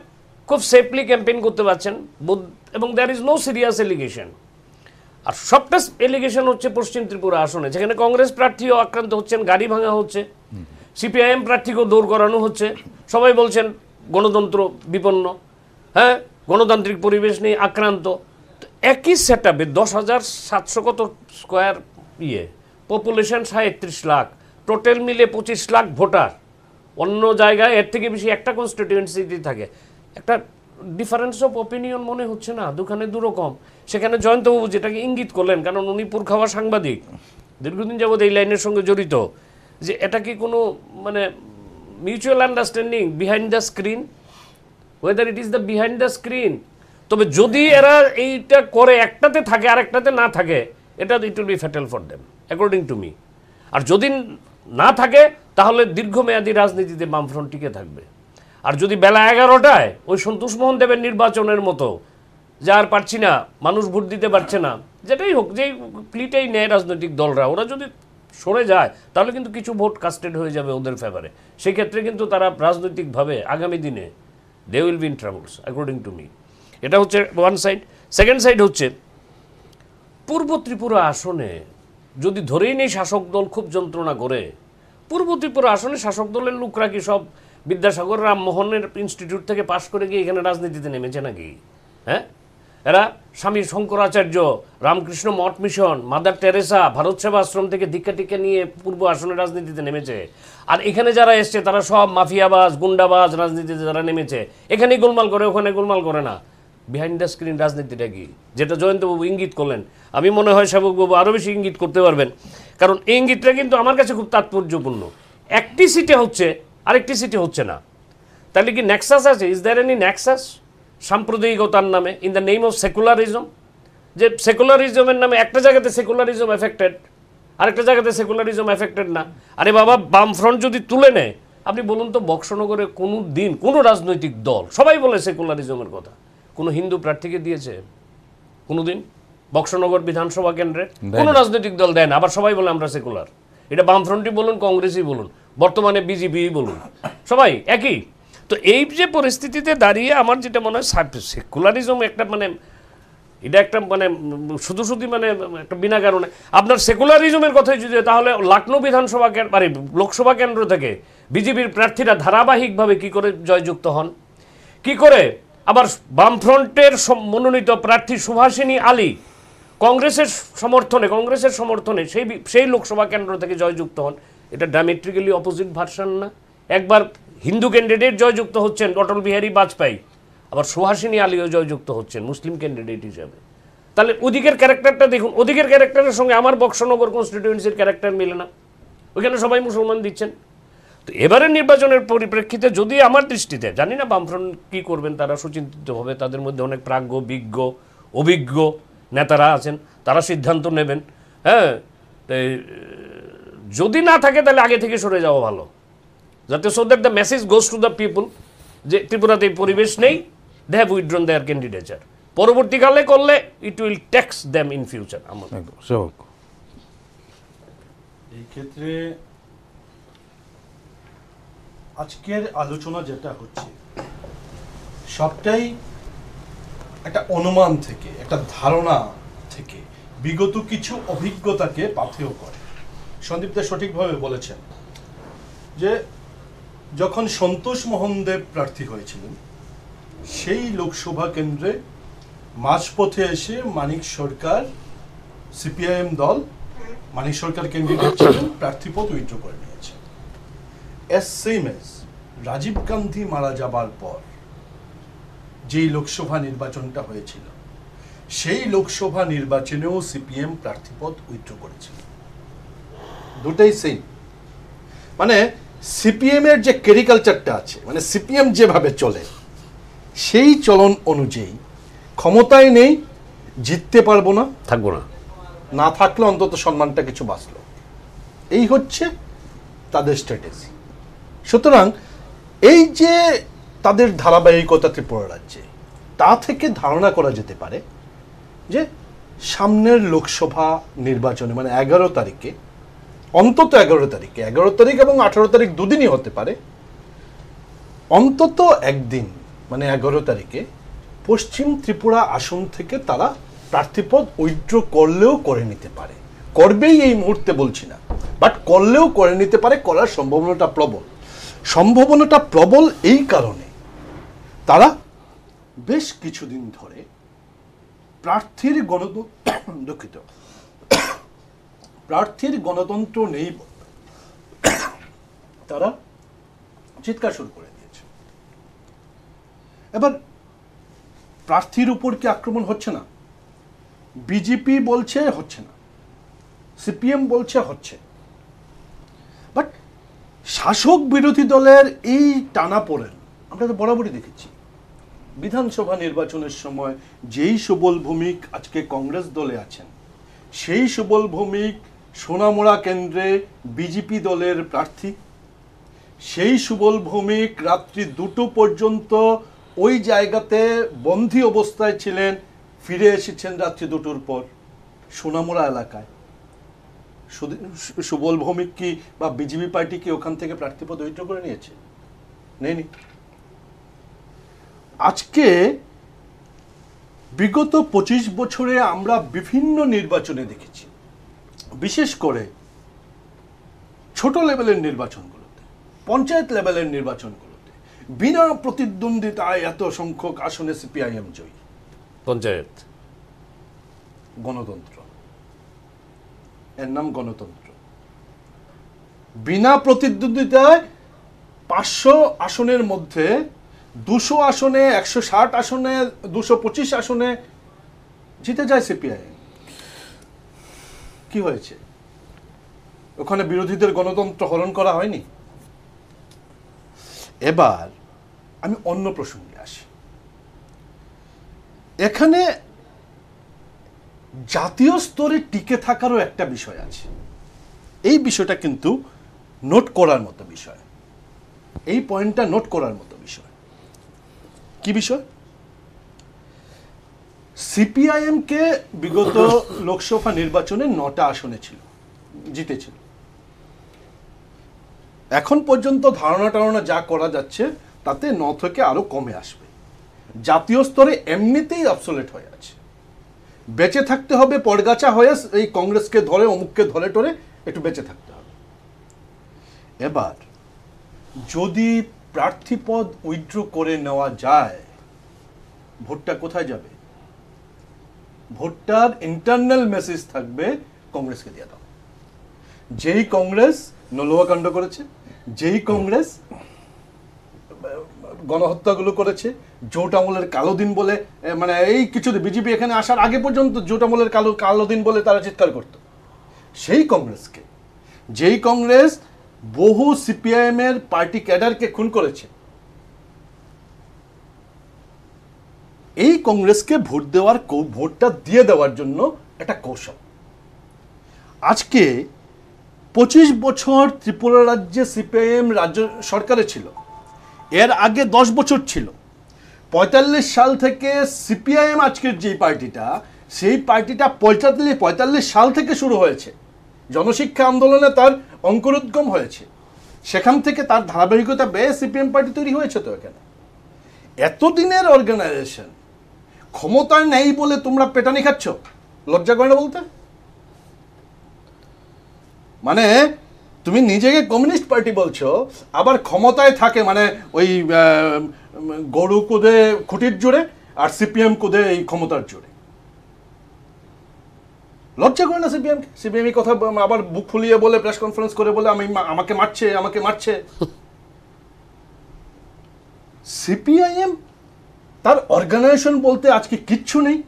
Speaker 3: খুব সেফলি ক্যাম্পেইন করতে পারছেন এবং there is no serious allegation. আর সবটা এলিগেশন হচ্ছে পশ্চিম ত্রিপুরা আসনে, যেখানে কংগ্রেস প্রার্থীও আক্রান্ত হচ্ছেন, গাড়ি ভাঙা হচ্ছে, সিপিআইএম প্রার্থীকেও দৌড় করানো হচ্ছে, সবাই বলছেন গণতন্ত্র বিপন্ন, হ্যাঁ গণতান্ত্রিক পরিবেশ নেই, আক্রান্ত। তো একই সেট আপে 10,700 কত স্কোয়ার পপুলেশন 37 লাখ, টোটাল মিলে 25 লাখ ভোটার। অন্য জায়গায় এর থেকে বেশি একটা কনস্টিটিউয়েন্সিতে থাকে, একটা ডিফারেন্স অফ অপিনিয়ন মনে হচ্ছে না, দুখানে দুরকম। সেখানে জয়ন্তবাবু যেটাকে ইঙ্গিত করলেন, কারণ উনি পুরখাওয়া সাংবাদিক, দীর্ঘদিন যাবৎ এই লাইনের সঙ্গে জড়িত, যে এটা কি কোনো মানে mutual understanding behind the screen, weather it is the behind the screen. তবে যদি এরা এইটা করে একটাতে থাকে আর একটাতে না থাকে, এটা it will be fatal for them according to me. আর যদি না থাকে তাহলে দীর্ঘমেয়াদী রাজনীতিতে বামফ্রন্ট টিকে থাকবে। আর যদি বেলা 11টায় ওই সন্তোষ মোহন দেবের নির্বাচনের মতো যা আর পারছি না, মানুষ ভোট দিতে পারছে না, যেটাই হোক, যেই প্লিটেই নেয় রাজনৈতিক দলরা, ওরা যদি সরে যায় তাহলে কিন্তু কিছু ভোট কাস্টেড হয়ে যাবে ওদের ফেভারে। সেই ক্ষেত্রে কিন্তু তারা রাজনৈতিকভাবে আগামী দিনে they will be in troubles according to me. এটা হচ্ছে ওয়ান সাইড। সেকেন্ড সাইড হচ্ছে পূর্ব ত্রিপুরা আসনে যদি ধরেই নেই শাসক দল খুব যন্ত্রণা করে, পূর্ব ত্রিপুরা আসনে শাসক দলের লোকরা কি সব বিদ্যাসাগর রামমোহনের ইনস্টিটিউট থেকে পাশ করে গিয়ে এখানে রাজনীতিতে নেমেছে নাকি? হ্যাঁ, এরা স্বামী শঙ্করাচার্য, রামকৃষ্ণ মঠ মিশন, মাদার টেরেসা, ভারত সেবা আশ্রম থেকে দীক্ষা টিক্ষা নিয়ে পূর্ব আসনে রাজনীতিতে নেমেছে। আর এখানে যারা এসছে তারা সব মাফিয়াবাজ, গুন্ডাবাজ রাজনীতিতে যারা নেমেছে, এখানেই গোলমাল করে, ওখানে গোলমাল করে না। বিহাইন্ড দ্য স্ক্রিন রাজনীতিটা কি, যেটা জয়ন্তবাবু ইঙ্গিত করলেন, আমি মনে হয় সেবকবাবু আরও বেশি ইঙ্গিত করতে পারবেন, কারণ এই ইঙ্গিতটা কিন্তু আমার কাছে খুব তাৎপর্যপূর্ণ। একটি সিটে হচ্ছে, আরেকটি সিটে হচ্ছে না, তাহলে কি নেক্সাস আছে? ইজ দ্যার এনি নেক্সাস সাম্প্রদায়িকতার নামে, in the name of secularism? যে সেকুলারিজমের নামে একটা জায়গাতে সেকুলারিজম এফেক্টেড, আরেকটা জায়গাতে সেকুলারিজম এফেক্টেড না। আরে বাবা, বামফ্রন্ট যদি তুলে নেয়, আপনি বলুন তো বক্সনগরে কোনো দিন কোনো রাজনৈতিক দল, সবাই বলে সেকুলারিজমের কথা, কোনো হিন্দু প্রার্থীকে দিয়েছে কোনোদিন? বক্সনগর বিধানসভা কেন্দ্রে কোনো রাজনৈতিক দল দেয় না, আবার সবাই বলে আমরা সেকুলার। এটা বামফ্রন্টই বলুন, কংগ্রেসই বলুন, বর্তমানে বিজেপি বলুন, সবাই একই। তো এই যে পরিস্থিতিতে দাঁড়িয়ে আমার যেটা মনে হয় সেকুলারিজম একটা মানে এটা একটা মানে শুধু শুধু মানে একটা বিনা কারণে আপনার সেকুলারিজমের কথাই যদি, তাহলে লখনৌ বিধানসভা মানে লোকসভা কেন্দ্র থেকে বিজেপির প্রার্থীরা ধারাবাহিকভাবে কি করে জয়যুক্ত হন, কি করে আবার বামফ্রন্টের মনোনীত প্রার্থী সুভাষিনী আলী কংগ্রেসের সমর্থনে সেই লোকসভা কেন্দ্র থেকে জয়যুক্ত হন। এটা ডায়ামেট্রিক্যালি অপোজিট ভার্সন না? একবার হিন্দু ক্যান্ডিডেট জয়যুক্ত হচ্ছেন অটল বিহারী বাজপেয়ী, আবার সুহাসিনী আলীও জয়যুক্ত হচ্ছেন মুসলিম ক্যান্ডিডেট হিসাবে। তাহলে ওদিকের ক্যারেক্টারটা দেখুন, ওদিকের ক্যারেক্টারের সঙ্গে আমার বক্সনগর কনস্টিটিউয়েন্সির ক্যারেক্টার মিলে না, ওইখানে সবাই মুসলমান দিচ্ছেন। তো এবারের নির্বাচনের পরিপ্রেক্ষিতে যদি আমার দৃষ্টিতে, জানি না বামফ্রন্ট কী করবেন, তারা সুচিন্তিতভাবে, তাদের মধ্যে অনেক প্রাজ্ঞ, বিজ্ঞ, অভিজ্ঞ নেতারা আছেন, তারা সিদ্ধান্ত নেবেন। হ্যাঁ, যদি না থাকে তাহলে আগে থেকে সরে যাওয়া ভালো, যাতে so that the message goes to the people যে ত্রিপুরাতে পরিবেশ নেই, they have withdrawn their candidature. পরবর্তীকালে করলে it will tax them in future.
Speaker 1: একদম সে হোক।
Speaker 4: এই ক্ষেত্রে আজকের আলোচনা যেটা হচ্ছে সবটাই একটা অনুমান থেকে, একটা ধারণা থেকে, বিগত কিছু অভিজ্ঞতাকে পাথেয় করে। সন্দীপ দা সঠিকভাবে বলেছেন যে যখন সন্তোষ মোহন দেব প্রার্থী হয়েছিলেন সেই লোকসভা কেন্দ্রে মাঝপথে এসে মানিক সরকার, সিপিআইএম দল, মানিক সরকার ক্যান্ডিডেট ছিলেন, প্রার্থীপদ উইথড্র করে নিয়েছে। সেম এজ রাজীব গান্ধী মারা যাবার পর যেই লোকসভা নির্বাচনটা হয়েছিল সেই লোকসভা নির্বাচনেও সিপিএম প্রার্থীপদ উইথড্র করেছিল। দুটাই সেম। মানে সিপিএম এর যে ক্যারিকালচারটা আছে, মানে সিপিএম যেভাবে চলে সেই চলন অনুযায়ী ক্ষমতায় নেই, জিততে পারবো না,
Speaker 3: থাকবো না,
Speaker 4: না থাকলে অন্তত সম্মানটা কিছু বাঁচল, এই হচ্ছে তাদের স্ট্র্যাটেজি। সুতরাং এই যে তাদের ধারাবাহিকতা ত্রিপুরা রাজ্যে, তা থেকে ধারণা করা যেতে পারে যে সামনের লোকসভা নির্বাচনে মানে 11 তারিখে, অন্তত 11 তারিখে, 11 তারিখ এবং 18 তারিখ দুদিনই হতে পারে, অন্তত একদিন মানে 11 তারিখে পশ্চিম ত্রিপুরা আসন থেকে তারা প্রার্থীপদ উইথড্র করলেও করে নিতে পারে। করবেই এই মুহূর্তে বলছি না, বাট করলেও করে নিতে পারে, করার সম্ভাবনাটা প্রবল। সম্ভাবনাটা প্রবল এই কারণে তারা বেশ কিছুদিন ধরে প্রার্থীর গণতন্ত্র নেই বলে তারা চিৎকার শুরু করে দিয়েছে। এবার প্রার্থীর উপর কি আক্রমণ হচ্ছে না? বিজেপি বলছে হচ্ছে না, সিপিএম বলছে হচ্ছে, বাট শাসক বিরোধী দলের এই টানাপোড়েন আমরা তো বরাবরই দেখেছি। বিধানসভা নির্বাচনের সময় যেই সুবল ভৌমিক আজকে কংগ্রেস দলে আছেন, সেই সুবল ভৌমিক সোনামুড়া কেন্দ্রে বিজেপি দলের প্রার্থী, সেই সুবল ভৌমিক রাত্রি 2টো পর্যন্ত ওই জায়গাতে বন্দী অবস্থায় ছিলেন, ফিরে এসেছেন রাত্রি 2টোর পর সোনামুড়া এলাকায়। সুবল ভৌমিক কি বা বিজেপি পার্টি কি ওখান থেকে প্রার্থীপদ উইথড্র করে নিয়েছে? নেয়নি। আজকে বিগত 25 বছরে আমরা বিভিন্ন নির্বাচনে দেখেছি, বিশেষ করে ছোট লেভেলের নির্বাচনগুলোতে, পঞ্চায়েত লেভেলের নির্বাচনগুলোতে বিনা প্রতিদ্বন্দ্বিতায় এত সংখ্যক আসনে সিপিআইএম জয়ী।
Speaker 3: পঞ্চায়েত
Speaker 4: গণতন্ত্র, এর নাম গণতন্ত্র। বিনা প্রতিদ্বন্দ্বিতায় 500 আসনের মধ্যে 200 আসনে, 160 আসনে, 225 আসনে জিতে যায় সিপিআইএম। কি হয়েছে? ওখানে বিরোধীদের গণতন্ত্র হরণ করা হয়নি? এবার আমি অন্য প্রসঙ্গে আসি। এখানে জাতীয় স্তরে টিকে থাকারও একটা বিষয় আছে। এই বিষয়টা কিন্তু নোট করার মতো বিষয়, এই পয়েন্টটা নোট করার মতো বিষয়। কি বিষয়? সিপিআইএম কে বিগত লোকসভা নির্বাচনে 9টা আসনে ছিল, জিতেছিল। এখন পর্যন্ত ধারণা যা করা যাচ্ছে তাতে 9 থেকে আরো কমে আসবে। জাতীয় স্তরে এমনিতেই অবসোলেট হয়ে আছে, বেঁচে থাকতে হবে পরগাছা হয়ে, এই কংগ্রেসকে ধরে অমুককে ধরে টরে একটু বেঁচে থাকতে হবে। এবার যদি প্রার্থীপদ উইথড্র করে নেওয়া যায়, ভোটটা কোথায় যাবে? ভোটটার ইন্টারনাল মেসেজ থাকবে কংগ্রেসকে দিয়ে দাও। যেই কংগ্রেস নলুয়াকাণ্ড করেছে, যেই কংগ্রেস গণহত্যাগুলো করেছে, জোট আমলের কালো দিন বলে, মানে এই কিছুদিন বিজেপি এখানে আসার আগে পর্যন্ত জোট আমলের কালো দিন বলে তারা চিৎকার করত, সেই কংগ্রেসকে, যেই কংগ্রেস বহু সিপিআইএম এর পার্টি ক্যাডারকে খুন করেছে, এই কংগ্রেসকে ভোটটা দিয়ে দেওয়ার জন্য একটা কৌশল। আজকে 25 বছর ত্রিপুরা রাজ্যে সিপিআইএম রাজ্য সরকারে ছিল, এর আগে 10 বছর ছিল। 45 সাল থেকে সিপিআইএম আজকের যে পার্টিটা, সেই পার্টিটা 45 সাল থেকে শুরু হয়েছে। জনশিক্ষা আন্দোলনে তার অঙ্কুরোদ্গম হয়েছে, সেখান থেকে তার ধারাবাহিকতা বেয়ে সিপিএম পার্টি তৈরি হয়েছে। তো এখানে এতদিনের অর্গানাইজেশন ক্ষমতায় নেই বলে তোমরা পেটানি খাচ্ছ, লজ্জা করে না বলতে? মানে তুমি নিজেকে কমিউনিস্ট পার্টি বলছো, আবার ক্ষমতায় থাকে মানে ওই গরু কোদে খুঁটির জোরে আর সিপিএম কোদে এই ক্ষমতার জোরে। লজ্জা করে না সিপিএম এই কথা আবার বুক ফুলিয়ে বলে, প্রেস কনফারেন্স করে বলে আমাকে মারছে। সিপিআইএম তার অর্গানাইজেশন বলতে আজকে কিচ্ছু নেই।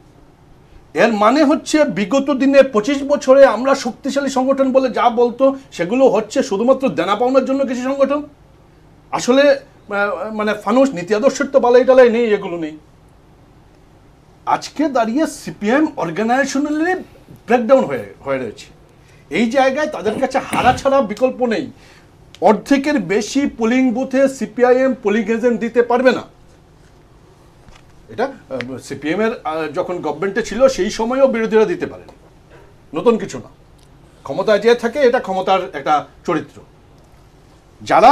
Speaker 4: এর মানে হচ্ছে বিগত দিনে 25 বছরে আমরা শক্তিশালী সংগঠন বলে যা বলতো সেগুলো হচ্ছে শুধুমাত্র দেনা পাওনার জন্য কিছু সংগঠন। আসলে মানে ফানুস নীতি আদর্শের তো বালাই টালাই নেই, এগুলো নেই। আজকে দাঁড়িয়ে সিপিএম অর্গানাইজেশনালি ব্রেকডাউন হয়ে রয়েছে। এই জায়গায় তাদের কাছে হারা ছাড়া বিকল্প নেই। অর্ধেকের বেশি পোলিং বুথে সিপিআইএম পোলিং এজেন্ট দিতে পারবে না। এটা সিপিএম এর যখন গভর্নমেন্টে ছিল সেই সময়ও বিরোধীরা দিতে পারেন, নতুন কিছু না। ক্ষমতায় যে থাকে এটা ক্ষমতার একটা চরিত্র। যারা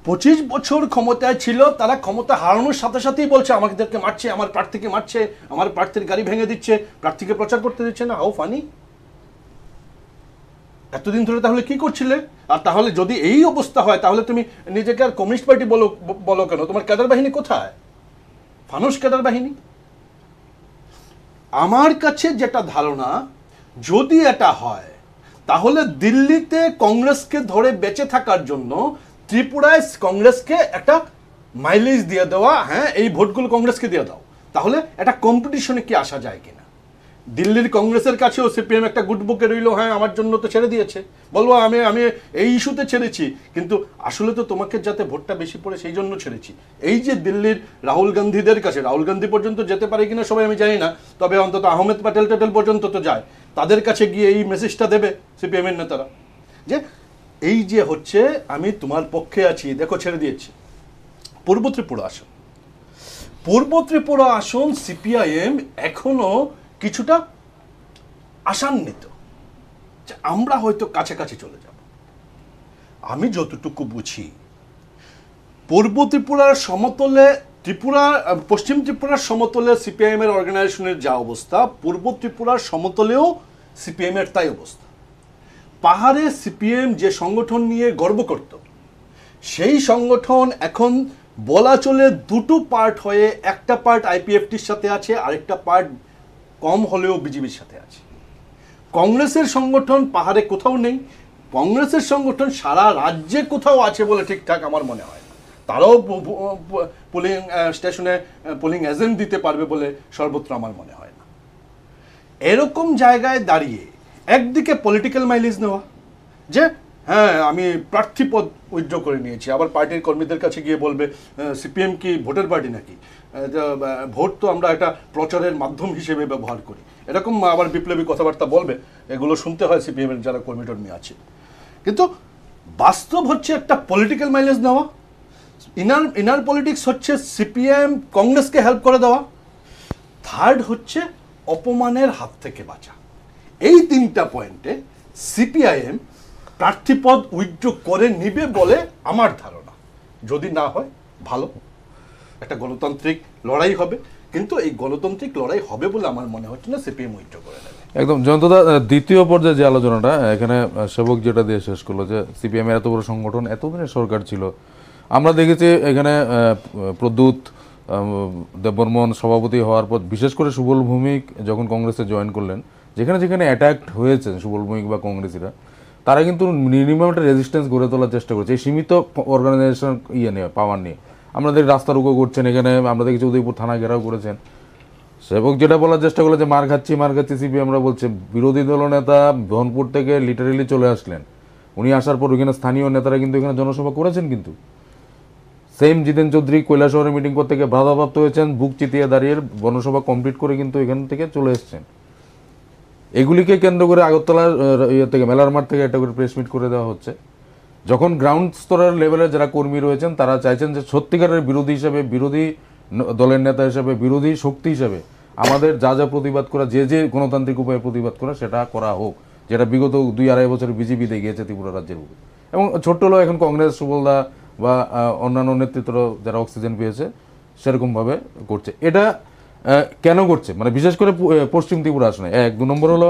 Speaker 4: 25 বছর ক্ষমতায় ছিল তারা ক্ষমতা হারানোর সাথে সাথেই বলছে আমাদেরকে মারছে, আমার প্রার্থীকে মারছে, আমার প্রার্থীর গাড়ি ভেঙে দিচ্ছে, প্রার্থীকে প্রচার করতে দিচ্ছে না। How funny! এতদিন ধরে তাহলে কি করছিলে? আর তাহলে যদি এই অবস্থা হয় তাহলে তুমি নিজেকে আর কমিউনিস্ট পার্টি বলো কেন? তোমার ক্যাডার বাহিনী কোথায়? ফানুস ক্যাডার বাহিনী। আমার কাছে যেটা ধারণা, যদি এটা হয় তাহলে দিল্লিতে কংগ্রেসকে ধরে বেঁচে থাকার জন্য ত্রিপুরায় কংগ্রেসকে একটা মাইলেজ দিয়ে দেওয়া, হ্যাঁ এই ভোটগুলো কংগ্রেসকে দিয়ে দাও, তাহলে একটা কম্পিটিশনে কি আসা যায় কিনা। দিল্লির কংগ্রেসের কাছেও সিপিএম একটা গুড বুকে রইলো, হ্যাঁ আমার জন্য তো ছেড়ে দিয়েছে, বলবো আমি এই ইস্যুতে ছেড়েছি, কিন্তু আসলে তো তোমাকে যাতে ভোটটা বেশি পড়ে সেই জন্য ছেড়েছি। এই যে দিল্লির রাহুল গান্ধীদের কাছে, রাহুল গান্ধী পর্যন্ত যেতে পারে কিনা সবাই আমি জানি না, তবে অন্তত আহমেদ প্যাটেল পর্যন্ত তো যায়, তাদের কাছে গিয়ে এই মেসেজটা দেবে সিপিএম এর নেতারা যে এই যে হচ্ছে আমি তোমার পক্ষে আছি, দেখো ছেড়ে দিয়েছি। পূর্ব ত্রিপুরা আসন সিপিআইএম এখনো কিছুটা আশান্বিত যে আমরা হয়তো কাছাকাছি চলে যাব। আমি যতটুকু বুঝি পূর্ব ত্রিপুরার সমতলে পশ্চিম ত্রিপুরার সমতলে সিপিআইএম এর অর্গানাইজেশনের যা অবস্থা, পূর্ব ত্রিপুরার সমতলেও সিপিএম এর তাই অবস্থা। পাহাড়ে সিপিএম যে সংগঠন নিয়ে গর্ব করত, সেই সংগঠন এখন বলা চলে দুটো পার্ট হয়ে, একটা পার্ট আইপিএফটির সাথে আছে, আরেকটা পার্ট কম হলেও বিজেপির সাথে আছে। কংগ্রেসের সংগঠন পাহাড়ে কোথাও নেই, কংগ্রেসের সংগঠন সারা রাজ্যে কোথাও আছে বলে ঠিকঠাক আমার মনে হয় না। তারাও পোলিং স্টেশনে পোলিং এজেন্ট দিতে পারবে বলে সর্বত্র আমার মনে হয় না। এরকম জায়গায় দাঁড়িয়ে একদিকে পলিটিক্যাল মাইলেজ নেওয়া, যে হ্যাঁ আমি প্রার্থী পদ উইথড্র করে নিয়েছি, আবার পার্টির কর্মীদের কাছে গিয়ে বলবে সিপিএম কি ভোটের পার্টি নাকি, ভোট তো আমরা একটা প্রচারের মাধ্যম হিসেবে ব্যবহার করি, এরকম আবার বিপ্লবী কথাবার্তা বলবে। এগুলো শুনতে হয় সিপিএম এর যারা কর্মী টর্মী আছে। কিন্তু বাস্তব হচ্ছে একটা পলিটিক্যাল মাইলেজ নেওয়া, ইনার পলিটিক্স হচ্ছে সিপিএম কংগ্রেসকে হেল্প করে দেওয়া, থার্ড হচ্ছে অপমানের হাত থেকে বাঁচা। এই তিনটা পয়েন্টে সিপিআইএম প্রার্থীপদ উইথড্র করে নিবে বলে আমার ধারণা। যদি না হয় ভালো, একটা গণতান্ত্রিক লড়াই হবে, কিন্তু এই গণতান্ত্রিক লড়াই হবে বলে আমার মনে হচ্ছে না সিপিএম উইথড্র করে নেবে।
Speaker 1: একদম জয়ন্তদা, দ্বিতীয় পর্যায়ে যে আলোচনাটা এখানে সেবক যেটা দিয়ে শেষ করলো, যে সিপিএম এর এত বড় সংগঠন, এতদিনের সরকার ছিল, আমরা দেখেছি এখানে প্রদ্যুৎ দেববর্মন সভাপতি হওয়ার পর, বিশেষ করে সুবল ভৌমিক যখন কংগ্রেসে জয়েন করলেন, যেখানে যেখানে অ্যাটাকড হয়েছে সুবল ভৌমিক বা কংগ্রেসীরা, তারা কিন্তু মিনিমাম একটা রেজিস্ট্যান্স গড়ে তোলার চেষ্টা করছে এই সীমিত অর্গানাইজেশন পাওয়ার নিয়ে। আমরা দেখি রাস্তা রুকো করছেন, এখানে আমরা দেখেছি উদয়পুর থানা ঘেরাও করেছেন। সেবক যেটা বলার চেষ্টা করলো যে মার খাচ্ছি সিপিএম, আমরা বলছে বিরোধী দল নেতা ধনপুর থেকে লিটারেলি চলে আসলেন, উনি আসার পর ওইখানে স্থানীয় নেতারা কিন্তু এখানে জনসভা করেছেন, কিন্তু সেম জিতেন চৌধুরী কৈলাসহরে মিটিং করতে গিয়ে বাধাপ্রাপ্ত হয়েছেন, বুক চিতিয়ে দাঁড়িয়ে জনসভা কমপ্লিট করে কিন্তু এখান থেকে চলে এসছেন। এগুলিকে কেন্দ্র করে আগরতলার থেকে মেলার মাঠ থেকে একটা করে প্রেস মিট করে দেওয়া হচ্ছে, যখন গ্রাউন্ড স্তরের লেভেলের যারা কর্মী রয়েছেন তারা চাইছেন যে সত্যিকারের বিরোধী হিসেবে বিরোধী দলের নেতা হিসেবে, বিরোধী শক্তি হিসেবে আমাদের যা যা প্রতিবাদ করা, যে যে গণতান্ত্রিক উপায়ে প্রতিবাদ করা, সেটা করা হোক, যেটা বিগত 2-2.5 বছর বিজেপি দেখিয়েছে ত্রিপুরা রাজ্যের বুকে। এবং ছোট্ট হলেও এখন কংগ্রেস, সুবলদা বা অন্যান্য নেতৃত্ব যারা অক্সিজেন পেয়েছে সেরকমভাবে করছে। এটা কেন করছে, মানে বিশেষ করে পশ্চিম ত্রিপুরা আসনে 1-2 নম্বর হলো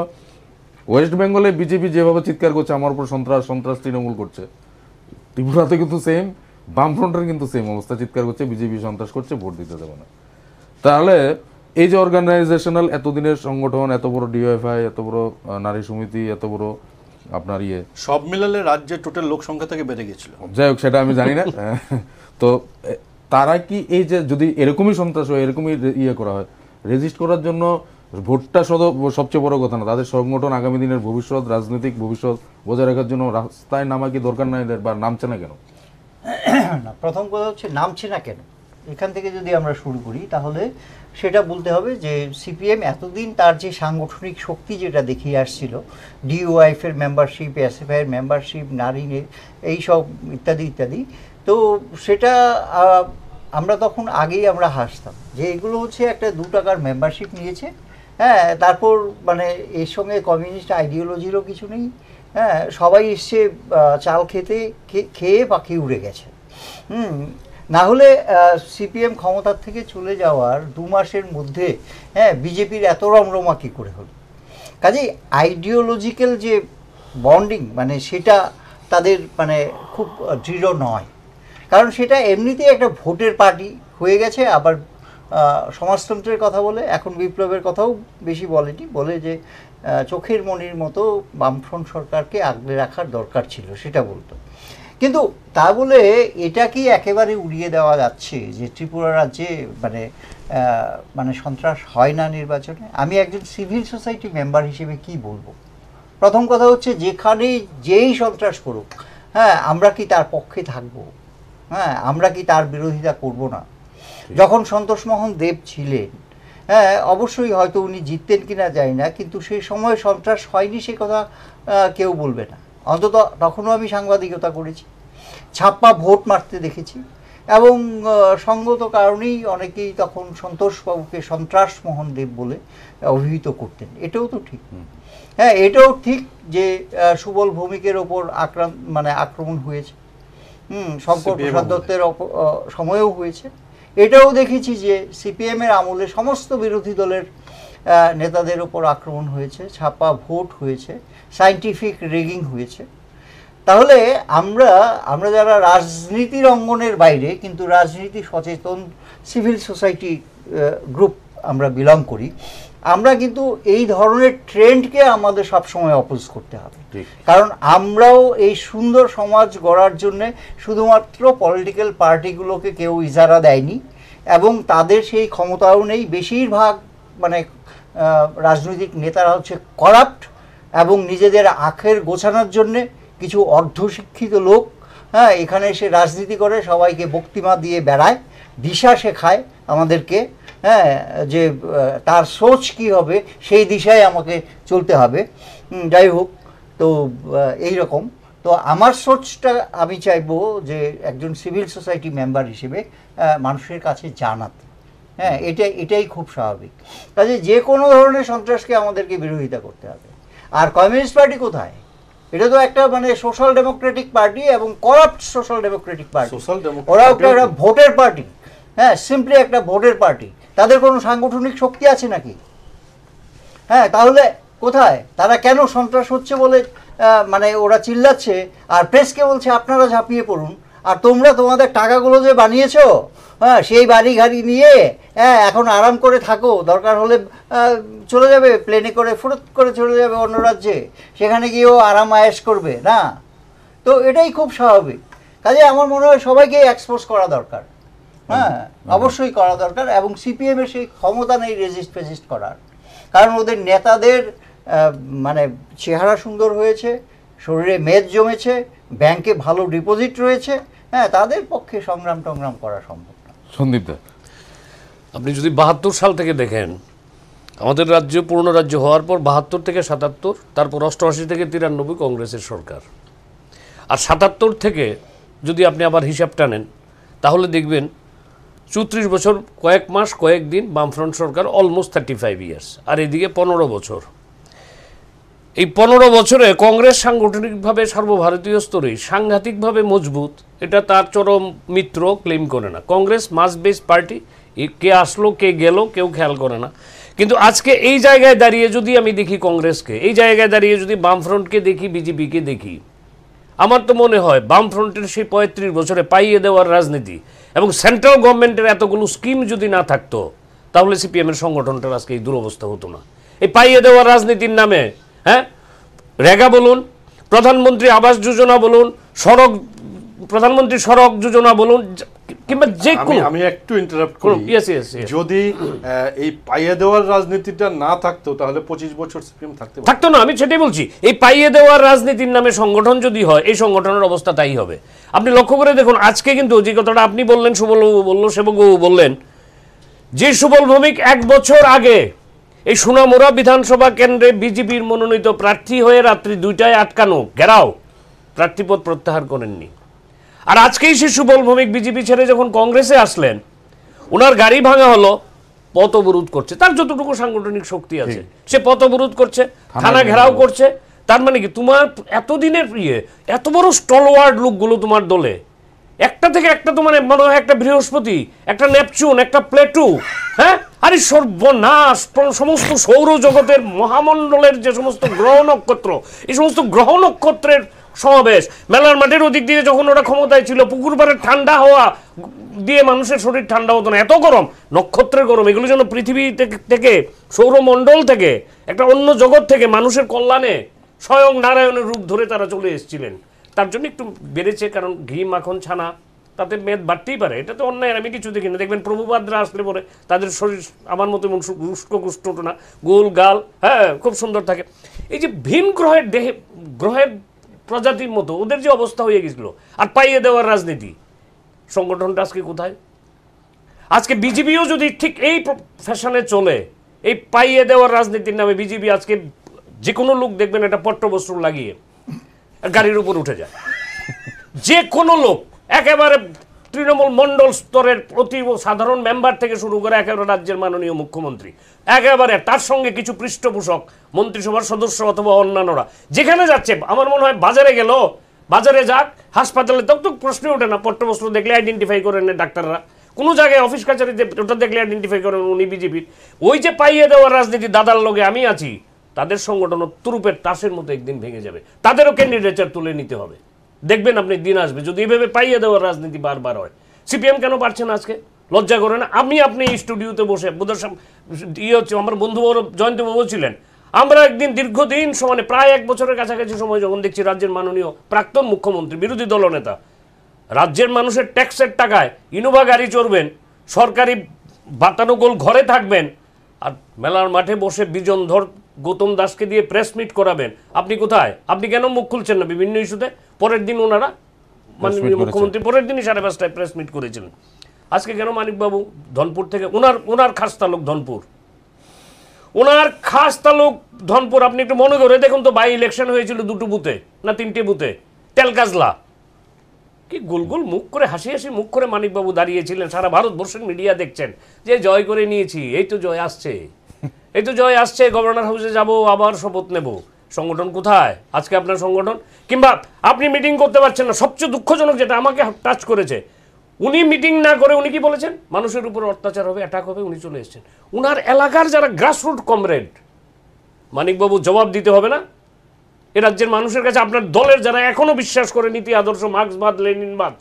Speaker 1: ওয়েস্ট বেঙ্গলে বিজেপি যেভাবে চিৎকার করছে আমার উপর সন্ত্রাস সন্ত্রাস তৃণমূল করছে, ত্রিপুরাতে কিন্তু সেম, বামফ্রন্টের কিন্তু সেম অবস্থা, চিৎকার করছে বিজেপি সন্ত্রাস করছে, ভোট দিতে দেবে না। তাহলে এই যে অর্গানাইজেশনাল এতদিনের সংগঠন, এত বড় ডিওএফআই, এত বড় নারী সমিতি, এত বড় আপনার
Speaker 4: সব মিলালে রাজ্যের টোটাল লোক সংখ্যা থেকে বেড়ে গেছিল,
Speaker 1: যাই হোক সেটা আমি জানি না। তো তারা কি এই যে যদি এরকমই সন্ত্রাস হয়, এরকমই করা হয়, রেজিস্ট করার জন্য ভোটটা সবচেয়ে বড় কথা না, তাদের সংগঠন আগামী দিনের ভবিষ্যৎ, রাজনৈতিক ভবিষ্যৎ বজায় রাখার জন্য রাস্তায় নামা কি দরকার নাই, বা নামছে না কেন?
Speaker 2: না, প্রথম কথা হচ্ছে নামছে না কেন, এখান থেকে যদি আমরা শুরু করি তাহলে সেটা বলতে হবে যে সিপিএম এতদিন তার যে সাংগঠনিক শক্তি যেটা দেখিয়ে আসছিল, ডিওয়াইফের মেম্বারশিপ, এসএফআইয়ের মেম্বারশিপ, নারী এইসব ইত্যাদি ইত্যাদি, তো সেটা আমরা তখন আগেই আমরা হাসতাম যে এগুলো হচ্ছে একটা 2 টাকার মেম্বারশিপ নিয়েছে, হ্যাঁ, তারপর মানে এর সঙ্গে কমিউনিস্ট আইডিওলজিরও কিছু নেই, হ্যাঁ, সবাই এসছে চাল খেতে, খেয়ে পাখি উড়ে গেছে। না হলে সিপিএম ক্ষমতার থেকে চলে যাওয়ার 2 মাসের মধ্যে, হ্যাঁ, বিজেপির এত রমরমা কী করে হলো? কাজেই আইডিওলজিক্যাল যে বন্ডিং মানে সেটা তাদের মানে খুব দৃঢ় নয়, কারণ সেটা এমনিতেই একটা ভোটের পার্টি হয়ে গেছে। আবার সমাজতন্ত্রের কথা বলে, এখন বিপ্লবের কথাও বেশি বলেনি, বলে যে চোখের মনির মতো বামফ্রন্ট সরকারকে আগলে রাখার দরকার ছিল, সেটা বলতো। কিন্তু তা বলে এটা কি একেবারে উড়িয়ে দেওয়া যাচ্ছে যে ত্রিপুরা রাজ্যে মানে মানে সন্ত্রাস হয় না নির্বাচনে? আমি একজন সিভিল সোসাইটি মেম্বার হিসেবে কি বলবো? প্রথম কথা হচ্ছে যেখানেই যেই সন্ত্রাস করুক, হ্যাঁ, আমরা কি তার পক্ষে থাকবো? হ্যাঁ, আমরা কি তার বিরোধিতা করব না? যখন সন্তোষমোহন দেব ছিলেন, হ্যাঁ, অবশ্যই হয়তো উনি জিততেন কিনা জানি না, কিন্তু সেই সময় সন্ত্রাস হয়নি সে কথা কেউ বলবে না। অন্তত তখনও আমি সাংবাদিকতা করেছি, ছাপ্পা ভোট মারতে দেখেছি, এবং সঙ্গত কারণেই অনেকেই তখন সন্তোষবাবুকে সন্ত্রাস মোহন দেব বলে অভিহিত করতেন। এটাও তো ঠিক, হ্যাঁ, এটাও ঠিক যে সুবল ভৌমিকের ওপর আক্রমণ হয়েছে, শঙ্কর প্রসাদ দত্তের সময়েও হয়েছে। এটাও দেখেছি যে সিপিএমের আমলে সমস্ত বিরোধী দলের নেতাদের ওপর আক্রমণ হয়েছে, ছাপ্পা ভোট হয়েছে, সায়েন্টিফিক রেগিং হয়েছে। তাহলে আমরা যারা রাজনীতির অঙ্গনের বাইরে কিন্তু রাজনীতি সচেতন সিভিল সোসাইটি গ্রুপ আমরা বিলং করি, আমরা কিন্তু এই ধরনের ট্রেন্ডকে আমাদের সবসময় অপোজ করতে হবে। কারণ আমরাও এই সুন্দর সমাজ গড়ার জন্যে শুধুমাত্র পলিটিক্যাল পার্টিগুলোকে কেউ ইজারা দেয়নি, এবং তাদের সেই ক্ষমতাও নেই। বেশিরভাগ মানে রাজনৈতিক নেতারা হচ্ছে করাপ্ট, এবং নিজেদের আখের গোছানোর জন্যে কিছু অর্ধশিক্ষিত লোক, হ্যাঁ, এখানে এসে রাজনীতি করে, সবাইকে বক্তৃতা দিয়ে বেড়ায়, দিশা শেখায় আমাদেরকে, হ্যাঁ, যে তার সোচ কি হবে সেই দিশায় আমাকে চলতে হবে। যাই হোক, তো এই রকম তো আমার সোচটা আমি চাইবো যে একজন সিভিল সোসাইটি মেম্বার হিসেবে মানুষের কাছে জানাতে, হ্যাঁ, এটাই খুব স্বাভাবিক। কাজে যে কোনো ধরনের সন্ত্রাসকে আমাদেরকে বিরোধিতা করতে হবে। আর কমিউনিস্ট পার্টি কোথায়? এটা তো একটা মানে সোশ্যাল ডেমোক্রেটিক পার্টি, এবং করাপ্ট সোশ্যাল ডেমোক্রেটিক পার্টি। ওরা একটা ভোটের পার্টি, হ্যাঁ, সিম্পলি একটা ভোটের পার্টি। তাদের কোনো সাংগঠনিক শক্তি আছে নাকি? হ্যাঁ, তাহলে কোথায়? তারা কেন সন্ত্রাস হচ্ছে বলে মানে ওরা চিল্লাচ্ছে, আর প্রেসকে বলছে আপনারা ঝাঁপিয়ে পড়ুন, আর তোমরা তোমাদের টাকাগুলো যে বানিয়েছো, হ্যাঁ, সেই বাড়ি গাড়ি নিয়ে, হ্যাঁ, এখন আরাম করে থাকো, দরকার হলে চলে যাবে প্লেনে করে, ফুরত করে চলে যাবে অন্য রাজ্যে, সেখানে গিয়েও আরাম আয়েশ করবে না। তো এটাই খুব স্বাভাবিক। কাজে আমার মনে হয় সবাইকে এক্সপোজ করা দরকার, হ্যাঁ, অবশ্যই করা দরকার। এবং সিপিএমের সেই ক্ষমতা নেই রেজিস্ট করার, কারণ ওদের নেতাদের মানে চেহারা সুন্দর হয়েছে, শরীরে মেদ জমেছে, ব্যাংকে ভালো ডিপোজিট রয়েছে, হ্যাঁ, তাদের পক্ষে সংগ্রাম করা সম্ভব না।
Speaker 1: সন্দীপ দা,
Speaker 3: আপনি যদি 72 সাল থেকে দেখেন, আমাদের রাজ্য পূর্ণ রাজ্য হওয়ার পর 72 থেকে 77, তারপর 88 থেকে 93 কংগ্রেসের সরকার, আর 77 থেকে যদি আপনি আবার হিসাব টানেন তাহলে দেখবেন 34 বছর কয়েক মাস কয়েক দিন বামফ্রন্ট সরকার, অলমোস্ট 35 ইয়ার্স, আর এদিকে 15 বছর। এই 15 বছরে কংগ্রেস সাংগঠনিকভাবে সর্বভারতীয় স্তরে সাংঘাতিকভাবে মজবুত, এটা তার চরম মিত্র ক্লেম করে না। কংগ্রেস মাস বেস পার্টি, কে আসলো কে গেল কেউ খেয়াল করে না। কিন্তু আজকে এই জায়গায় দাঁড়িয়ে যদি আমি দেখি কংগ্রেসকে, এই জায়গায় দাঁড়িয়ে যদি বামফ্রন্টকে দেখি, বিজেপিকে দেখি, আমার তো মনে হয় বামফ্রন্টের সেই 35 বছরে পাইয়ে দেওয়ার রাজনীতি এবং সেন্ট্রাল গভর্নমেন্টের এতগুলো স্কিম যদি না থাকতো, তাহলে সিপিএমের সংগঠনটার আজকে এই দুরবস্থা হতো না। এই পাইয়ে দেওয়ার রাজনীতির নামে, হ্যাঁ, রেগা বলুন, প্রধানমন্ত্রী আবাস যোজনা বলুন, প্রধানমন্ত্রী সড়ক যোজনা বলুন, কিংবা যে কোনো,
Speaker 4: আমি একটু ইন্টারাপ্ট করি।
Speaker 3: Yes.
Speaker 4: যদি এই পাইয়ে দেওয়ার রাজনীতিটা না থাকতো তাহলে 25 বছর সিপিএম
Speaker 3: থাকতো না। আমি সেটাই বলছি, এই পাইয়ে দেওয়ার রাজনীতির নামে সংগঠন যদি হয়, এই সংগঠনের অবস্থা তাই হবে। আপনি লক্ষ্য করে দেখুন, আজকে কিন্তু যে কথাটা আপনি বললেন, সুবলবাবু বলল, সেবকবাবু বললেন, যে সুবল ভৌমিক 1 বছর আগে এই সোনামুড়া বিধানসভা কেন্দ্রে বিজেপির মনোনীত প্রার্থী হয়ে রাত্রি 2টায় আটকানো, ঘেরাও, প্রার্থীপদ প্রত্যাহার করেননি। আর আজকেই সে সুবল ভৌমিক বিজেপি ছেড়ে যখন কংগ্রেসে আসলেন, ওনার গাড়ি ভাঙা হলো, পথ অবরোধ করছে, তার যতটুকু সাংগঠনিক শক্তি আছে সে পথ অবরোধ করছে, থানা ঘেরাও করছে। তার মানে কি, তোমার এতদিনের এত বড় স্টলওয়ার্ড লোকগুলো তোমার দলে, একটা থেকে একটা তো মানে মনে হয় একটা বৃহস্পতি, একটা নেপচুন, একটা প্লেটু, হ্যাঁ, আরে সর্বনাশ। সমস্ত সৌরজগতের মহামণ্ডলের যে সমস্ত গ্রহ নক্ষত্র, এই সমস্ত গ্রহ নক্ষত্রের সমাবেশ। মেলার মাঠের ওদিক দিয়ে যখন ওরা ক্ষমতায় ছিল, পুকুর পাড়ের ঠান্ডা হাওয়া দিয়ে মানুষের শরীর ঠান্ডা হতো না, এত গরম, নক্ষত্রের গরম, এগুলো যেন পৃথিবী থেকে, সৌরমণ্ডল থেকে, একটা অন্য জগৎ থেকে মানুষের কল্যাণে স্বয়ং নারায়ণের রূপ ধরে তারা চলে এসেছিলেন। তার জন্য একটু বেড়েছে, কারণ ঘি মাখন ছানা তাতে মেদ বাড়তেই পারে, এটা তো অন্যায়, আমি কিছু দেখি না। দেখবেন প্রভুপাদরা আসলে পরে তাদের শরীর আমার মতো রুষ্ট না, গোল গাল, হ্যাঁ, খুব সুন্দর থাকে। এই যে ভিন গ্রহের দেহে, গ্রহের প্রজাতির মতো ওদের যে অবস্থা হয়ে গেছিল, আর পাইয়ে দেওয়ার রাজনীতি, সংগঠনটা আজকে কোথায়? আজকে বিজেপিও যদি ঠিক এই ফ্যাশনে চলে, এই পাইয়ে দেওয়ার রাজনীতির নামে বিজেপি আজকে যে কোনো লোক দেখবেন একটা পট্টবস্ত্র লাগিয়ে গাড়ির উপর উঠে যায়, যে কোনো লোক, একেবারে তৃণমূল মণ্ডল স্তরের প্রতি সাধারণ মেম্বার থেকে শুরু করে একেবারে রাজ্যের মাননীয় মুখ্যমন্ত্রী, একেবারে তার সঙ্গে কিছু পৃষ্ঠপোষক, মন্ত্রিসভার সদস্য অথবা অন্যান্যরা, যেখানে যাচ্ছে, আমার মনে হয় বাজারে গেল, বাজারে যাক, হাসপাতালে, তখন তো প্রশ্নই ওঠে না, পট্টবস্ত্র দেখলে আইডেন্টিফাই করে নেয় ডাক্তাররা, কোনো জায়গায় অফিস কাছারিতে ওটা দেখলে আইডেন্টিফাই করেন উনি বিজেপির। ওই যে পাইয়ে দেওয়ার রাজনীতি, দাদার লগে আমি আছি, তাদের সংগঠন তুরুপের তাসের মতো একদিন ভেঙে যাবে, তাদেরও ক্যান্ডিডেচার তুলে নিতে হবে। দেখবেন আপনি দিন আসবে যদি এইভাবে পাইয়ে দেওয়ার রাজনীতি বারবার হয়। সিপিএম কেন পারছে না আজকে? লজ্জা করে না? আপনি এই স্টুডিওতে বসে বোধহয় হচ্ছে, আমার বন্ধু জয়ন্তবাবু ছিলেন, আমরা একদিন দীর্ঘদিন সমানে প্রায় 1 বছরের কাছাকাছি সময় যখন দেখছি রাজ্যের মাননীয় প্রাক্তন মুখ্যমন্ত্রী, বিরোধী দলনেতা, রাজ্যের মানুষের ট্যাক্সের টাকায় ইনোভা গাড়ি চড়বেন, সরকারি বাতানুকূল ঘরে থাকবেন, আর মেলার মাঠে বসে বিজনধর গৌতম দাসকে দিয়ে প্রেস মিট করাবেন। আপনি কোথায়? আপনি কেন মুখ খুলছেন না বিভিন্ন ইস্যুতে? পরের দিন ওনারা, মাননীয় মুখ্যমন্ত্রী পরের দিনই 5:30টায় প্রেস মিট করেছিলেন। আজকে কেন মানিকবাবু ধনপুর থেকে, ওনার খাস তালুক ধনপুর, ওনার খাস তালুক ধনপুর, আপনি একটু মনে করে দেখুন তো, বাই ইলেকশন হয়েছিল 2টো বুথে না 3টে বুথে, তেলকাজলা, কি গোল মুখ করে, হাসি মুখ করে মানিকবাবু দাঁড়িয়েছিলেন। সারা ভারতবর্ষের মিডিয়া দেখছেন যে জয় করে নিয়েছি, এই তো জয় আসছে, এই তো জয় আসছে, গভর্নর হাউসে যাব, আবার শপথ নেব। সংগঠন কোথায় আজকে আপনার সংগঠন? কিংবা আপনি মিটিং করতে পারছেন না। সবচেয়ে দুঃখজনক যেটা আমাকে টাচ করেছে, উনি মিটিং না করে উনি কি বলেছেন, মানুষের উপর অত্যাচার হবে, অ্যাটাক হবে, উনি চলে এসেছেন। উনার এলাকার যারা গ্রাসরুট কমরেড, মানিকবাবু জবাব দিতে হবে না এ রাজ্যের মানুষের কাছে? আপনার দলের যারা এখনো বিশ্বাস করে নীতি আদর্শ, মার্ক্সবাদ, লেনিনবাদ,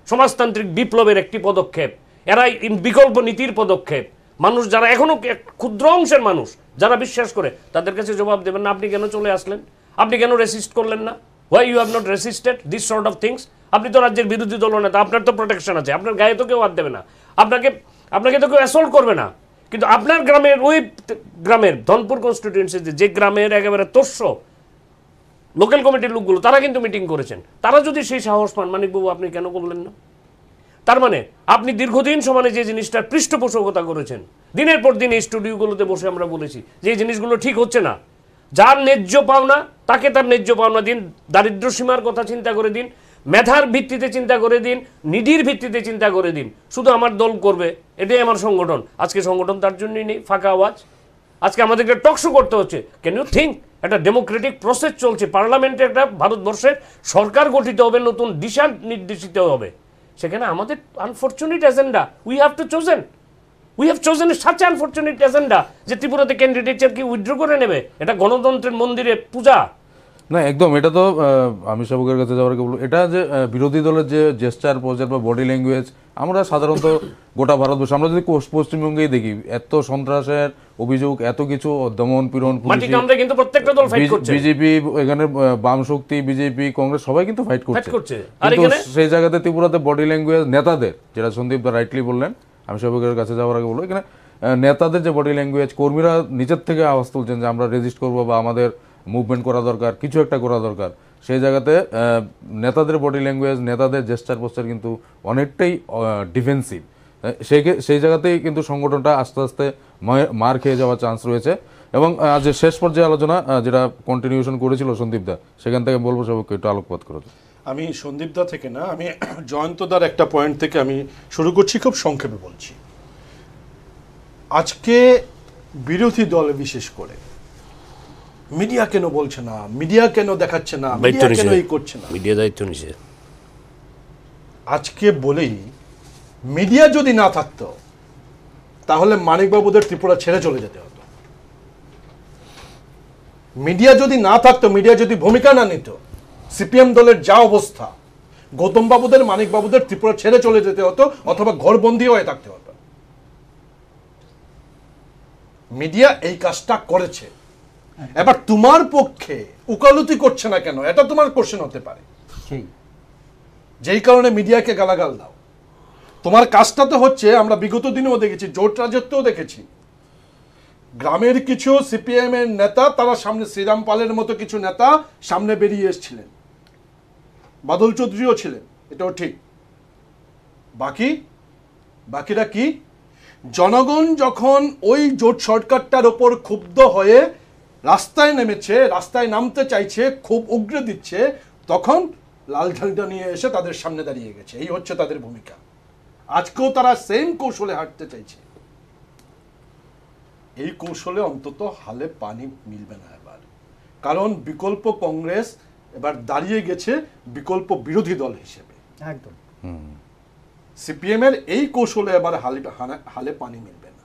Speaker 3: সমাজতান্ত্রিক বিপ্লবের একটি পদক্ষেপ, এরা বিকল্প নীতির পদক্ষেপ, মানুষ যারা এখনো ক্ষুদ্র অংশের মানুষ যারা বিশ্বাস করে, তাদের কাছে জবাব দেবেন না? আপনি কেন চলে আসলেন? আপনি কেন রেসিস্ট করলেন না? Why you have not resisted this sort of things? আপনি তো রাজ্যের বিরোধী দলনেতা, আপনার তো প্রোটেকশন আছে, আপনার গায়ে তো কেউ হাত দেবে না, আপনাকে তো কেউ অ্যাসল্ট করবে না। কিন্তু আপনার গ্রামের, ওই গ্রামের ধনপুর কনস্টিটিউয়েন্সিতে যে গ্রামের একেবারে তোষ্য লোকাল কমিটির লোকগুলো, তারা কিন্তু মিটিং করেছেন। তারা যদি সেই সাহস পান, মানিকবাবু আপনি কেন করলেন না? তার মানে আপনি দীর্ঘদিন সমানে যে জিনিসটার পৃষ্ঠপোষকতা করেছেন, দিনের পর দিন এই স্টুডিওগুলোতে বসে আমরা বলেছি যে এই জিনিসগুলো ঠিক হচ্ছে না। যার ন্যায্য পাওনা তাকে তার ন্যায্য পাওনা দিন, দারিদ্র সীমার কথা চিন্তা করে দিন, মেধার ভিত্তিতে চিন্তা করে দিন, নিডির ভিত্তিতে চিন্তা করে দিন। শুধু আমার দল করবে, এটাই আমার সংগঠন। আজকে সংগঠন তার জন্যই নেই, ফাঁকা আওয়াজ। আজকে আমাদেরকে টকশো করতে হচ্ছে। Can you think? একটা ডেমোক্রেটিক প্রসেস চলছে, পার্লামেন্টে একটা ভারতবর্ষের সরকার গঠিত হবে, নতুন দিশা নির্দেশিত হবে। সেখানে আমাদের unfortunate agenda, we have to chosen, we have chosen such unfortunate agenda যে ত্রিপুরাতে ক্যান্ডিডেটচার কি উইথড্র করে নেবে। এটা গণতন্ত্রের মন্দিরে পূজা
Speaker 1: না, একদম। এটা তো আমি সাবুকের কাছে যাওয়ার আগে বলবো, এটা যে বিরোধী দলের যে জেস্টার পোজার বা বডি ল্যাঙ্গুয়েজ, আমরা সাধারণত গোটা ভারতবর্ষ, আমরা যদি পশ্চিমবঙ্গেই দেখি, এত সন্ত্রাসের অভিযোগ, এত কিছু দমন পীড়ন,
Speaker 3: মাটি কামড়ে কিন্তু প্রত্যেকটা দল ফাইট করছে।
Speaker 1: বিজেপি এখানে, বাম শক্তি, বিজেপি, কংগ্রেস সবাই কিন্তু ফাইট করছে।
Speaker 3: আর
Speaker 1: কিন্তু
Speaker 3: এখানে
Speaker 1: সেই জায়গাতে ত্রিপুরাতে বডি ল্যাঙ্গুয়েজ নেতাদের, যেটা সন্দীপ দা রাইটলি বললেন, আমি সাবুকের কাছে যাওয়ার আগে বলবো, এখানে নেতাদের যে বডি ল্যাঙ্গুয়েজ, কর্মীরা নিজের থেকে আওয়াজ তুলছেন যে আমরা রেজিস্ট করবো বা আমাদের মুভমেন্ট করা দরকার, কিছু একটা করা দরকার। সেই জায়গাতে নেতাদের বডি ল্যাঙ্গুয়েজ, নেতাদের জেস্টার পোস্টার কিন্তু অনেকটাই ডিফেন্সিভ। সেই জায়গাতেই কিন্তু সংগঠনটা আস্তে আস্তে মার খেয়ে যাওয়ার চান্স রয়েছে। এবং আজ শেষ পর্যায়ে আলোচনা যেটা কন্টিনিউশন করেছিল সন্দীপ দা, সেখান থেকে বলবো সবাইকে একটু আলোকপাত করে দেবো।
Speaker 4: আমি সন্দীপদা থেকে না, আমি জয়ন্তদার একটা পয়েন্ট থেকে আমি শুরু করছি, খুব সংক্ষেপে বলছি। আজকে বিরোধী দল বিশেষ করে মিডিয়া কেন বলছে না, মিডিয়া কেন দেখাচ্ছে না, মিডিয়া কেন এই করছে না,
Speaker 3: মিডিয়া দায়িত্ব নিছে।
Speaker 4: আজকে বলেই, মিডিয়া যদি না থাকতো তাহলে মানিকবাবুদের ত্রিপুরা ছেড়ে চলে যেতে হতো। মিডিয়া যদি না থাকতো, মিডিয়া যদি ভূমিকা না নিত, সিপিএম দলের যা অবস্থা, গৌতম বাবুদের, মানিক বাবুদের ত্রিপুরা ছেড়ে চলে যেতে হতো, অথবা ঘরবন্দি হয়ে থাকতে হতো। মিডিয়া এই কাজটা করেছে। এবার তোমার পক্ষে উকালতি করছে না কেন, এটা তোমার কোশ্চেন হতে পারে। যেই কারণে মিডিয়াকে গালাগাল দাও। তোমার কাজটা তো হচ্ছে, আমরা বিগত দিনেও দেখেছি, জোট রাজত্বও দেখেছি, গ্রামের কিছু সিপিএম এর নেতা, তারা সামনে, শ্রীরাম পালের মতো কিছু নেতা সামনে বেরিয়ে এসেছিলেন, বাদল চৌধুরীও ছিলেন, এটাও ঠিক। বাকিরা কি? জনগণ যখন ওই জোট সরকারটার ওপর ক্ষুব্ধ হয়ে রাস্তায় নেমেছে, রাস্তায় নামতে চাইছে, খুব উগরে দিচ্ছে, তখন লাল ঝান্ডা নিয়ে এসে তাদের সামনে দাঁড়িয়ে গেছে। এই হচ্ছে তাদের ভূমিকা। আজকেও তারা সেম কৌশলে হাঁটতে চাইছে। এই কৌশলে অন্তত হালে পানি মিলবে না এবার, কারণ বিকল্প কংগ্রেস এবার দাঁড়িয়ে গেছে বিকল্প বিরোধী দল হিসেবে।
Speaker 2: একদম।
Speaker 4: সিপিএম এর এই কৌশলে এবার হালে পানি মিলবে না।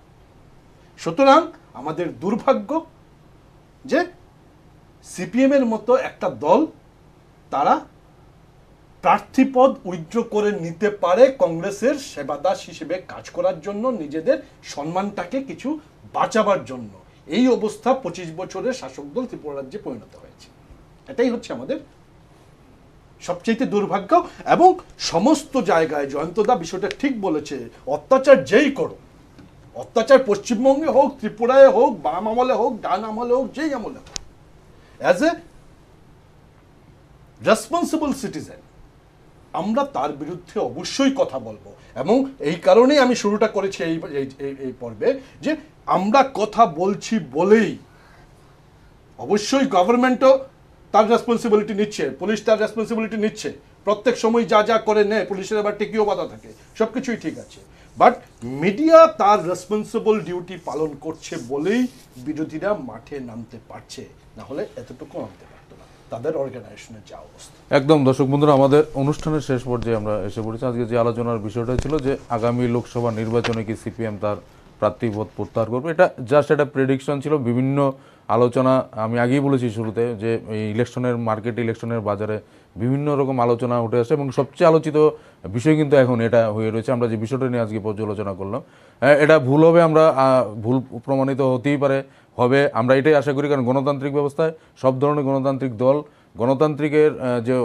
Speaker 4: সুতরাং আমাদের দুর্ভাগ্য যে সিপিএম এর মতো একটা দল, তারা প্রার্থীপদ উইথড্র করে নিতে পারে কংগ্রেসের সেবাদাস হিসেবে কাজ করার জন্য, নিজেদের সম্মানটাকে কিছু বাঁচাবার জন্য। এই অবস্থা 25 বছরের শাসক দল ত্রিপুরা রাজ্যে পরিণত হয়েছে। এটাই হচ্ছে আমাদের সবচেয়ে দুর্ভাগ্য। এবং সমস্ত জায়গায় জয়ন্তদা বিষয়টা ঠিক বলেছে, অত্যাচার যেই করো, অত্যাচার পশ্চিমবঙ্গে হোক, ত্রিপুরায় হোক, বাম আমলে হোক, ডান আমলে হোক, যেই আমলে হোক, অ্যাজ এ রেসপন্সিবল সিটিজেন আমরা তার বিরুদ্ধে অবশ্যই কথা বলবো। এবং এই কারণেই আমি শুরুটা করেছি এই পর্বে, যে আমরা কথা বলছি বলেই অবশ্যই গভর্নমেন্টও তার রেসপন্সিবিলিটি নিচ্ছে, পুলিশ তার রেসপন্সিবিলিটি নিচ্ছে, প্রত্যেক সময় যা যা করে নেয়, পুলিশের আবার টিকিও বাধা থাকে, সবকিছুই ঠিক আছে। বাট মিডিয়া তার রেসপন্সিবল ডিউটি পালন করছে বলেই বিরোধীরা মাঠে নামতে পারছে, না হলে এতটুকু নামতে পারতো না, তাদের অর্গানাইজেশনের যা অবস্থা।
Speaker 1: একদম। দর্শক বন্ধুরা, আমাদের অনুষ্ঠানের শেষ পর্যায়ে আমরা এসে পড়েছি। আজকে যে আলোচনার বিষয়টা ছিল যে আগামী লোকসভা নির্বাচনে কি সিপিএম তার প্রার্থীপদ প্রত্যাহার করবে, এটা জাস্ট একটা প্রেডিকশন ছিল। বিভিন্ন আলোচনা, আমি আগেই বলেছি শুরুতে, যে এই ইলেকশনের মার্কেট, ইলেকশনের বাজারে বিভিন্ন রকম আলোচনা উঠে আসে, এবং সবচেয়ে আলোচিত বিষয় কিন্তু এখন এটা হয়ে রয়েছে। আমরা যে বিষয়টা নিয়ে আজকে পর্যালোচনা করলাম, এটা ভুল হবে, আমরা ভুল প্রমাণিত হতেই পারে, হবে, আমরা এটাই আশা করি। কারণ গণতান্ত্রিক ব্যবস্থায় সব ধরনের গণতান্ত্রিক দল গণতান্ত্রিকের যে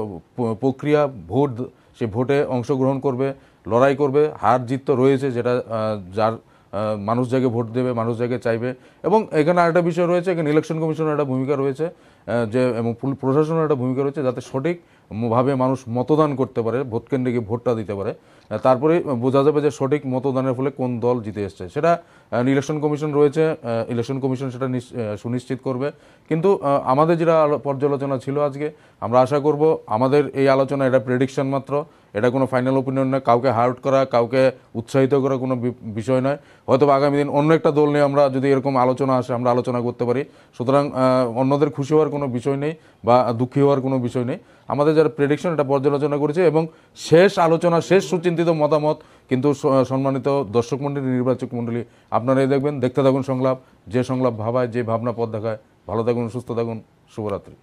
Speaker 1: প্রক্রিয়া, ভোট, সে ভোটে অংশগ্রহণ করবে, লড়াই করবে, হার জিত তো রয়েছে, যেটা যার মানুষ যাকে ভোট দেবে, মানুষ যাকে চাইবে। এবং এখানে আরেকটা বিষয় রয়েছে, এখানে ইলেকশন কমিশনের একটা ভূমিকা রয়েছে, যে এবং প্রশাসনের একটা ভূমিকা রয়েছে, যাতে সঠিকভাবে মানুষ মতদান করতে পারে, ভোট কেন্দ্রে গিয়ে ভোটটা দিতে পারে। তারপরে বোঝা যাবে যে সঠিক মতদানের ফলে কোন দল জিতে এসছে। সেটা ইলেকশন কমিশন রয়েছে, ইলেকশন কমিশন সেটা সুনিশ্চিত করবে। কিন্তু আমাদের যেটা পর্যালোচনা ছিল আজকে, আমরা আশা করব আমাদের এই আলোচনা এটা প্রেডিকশন মাত্র, এটা কোনো ফাইনাল ওপিনিয়ন নয়, কাউকে হার্ট করা, কাউকে উৎসাহিত করা কোনো বিষয় নয়। হয়তো আগামী দিন অন্য একটা দল নিয়ে আমরা যদি এরকম আলোচনা আসে আমরা আলোচনা করতে পারি। সুতরাং অন্যদের খুশি হওয়ার কোনো বিষয় নেই বা দুঃখী হওয়ার কোনো বিষয় নেই। আমাদের যারা প্রেডিকশন এটা পর্যালোচনা করেছে এবং শেষ আলোচনা, শেষ সুচিন্তিত মতামত কিন্তু সম্মানিত দর্শক মণ্ডলী, নির্বাচক মণ্ডলী আপনারাই দেখবেন। দেখতে থাকুন সংলাপ, যে সংলাপ ভাবায়, যে ভাবনা পথ দেখায়। ভালো থাকুন, সুস্থ থাকুন, শুভরাত্রি।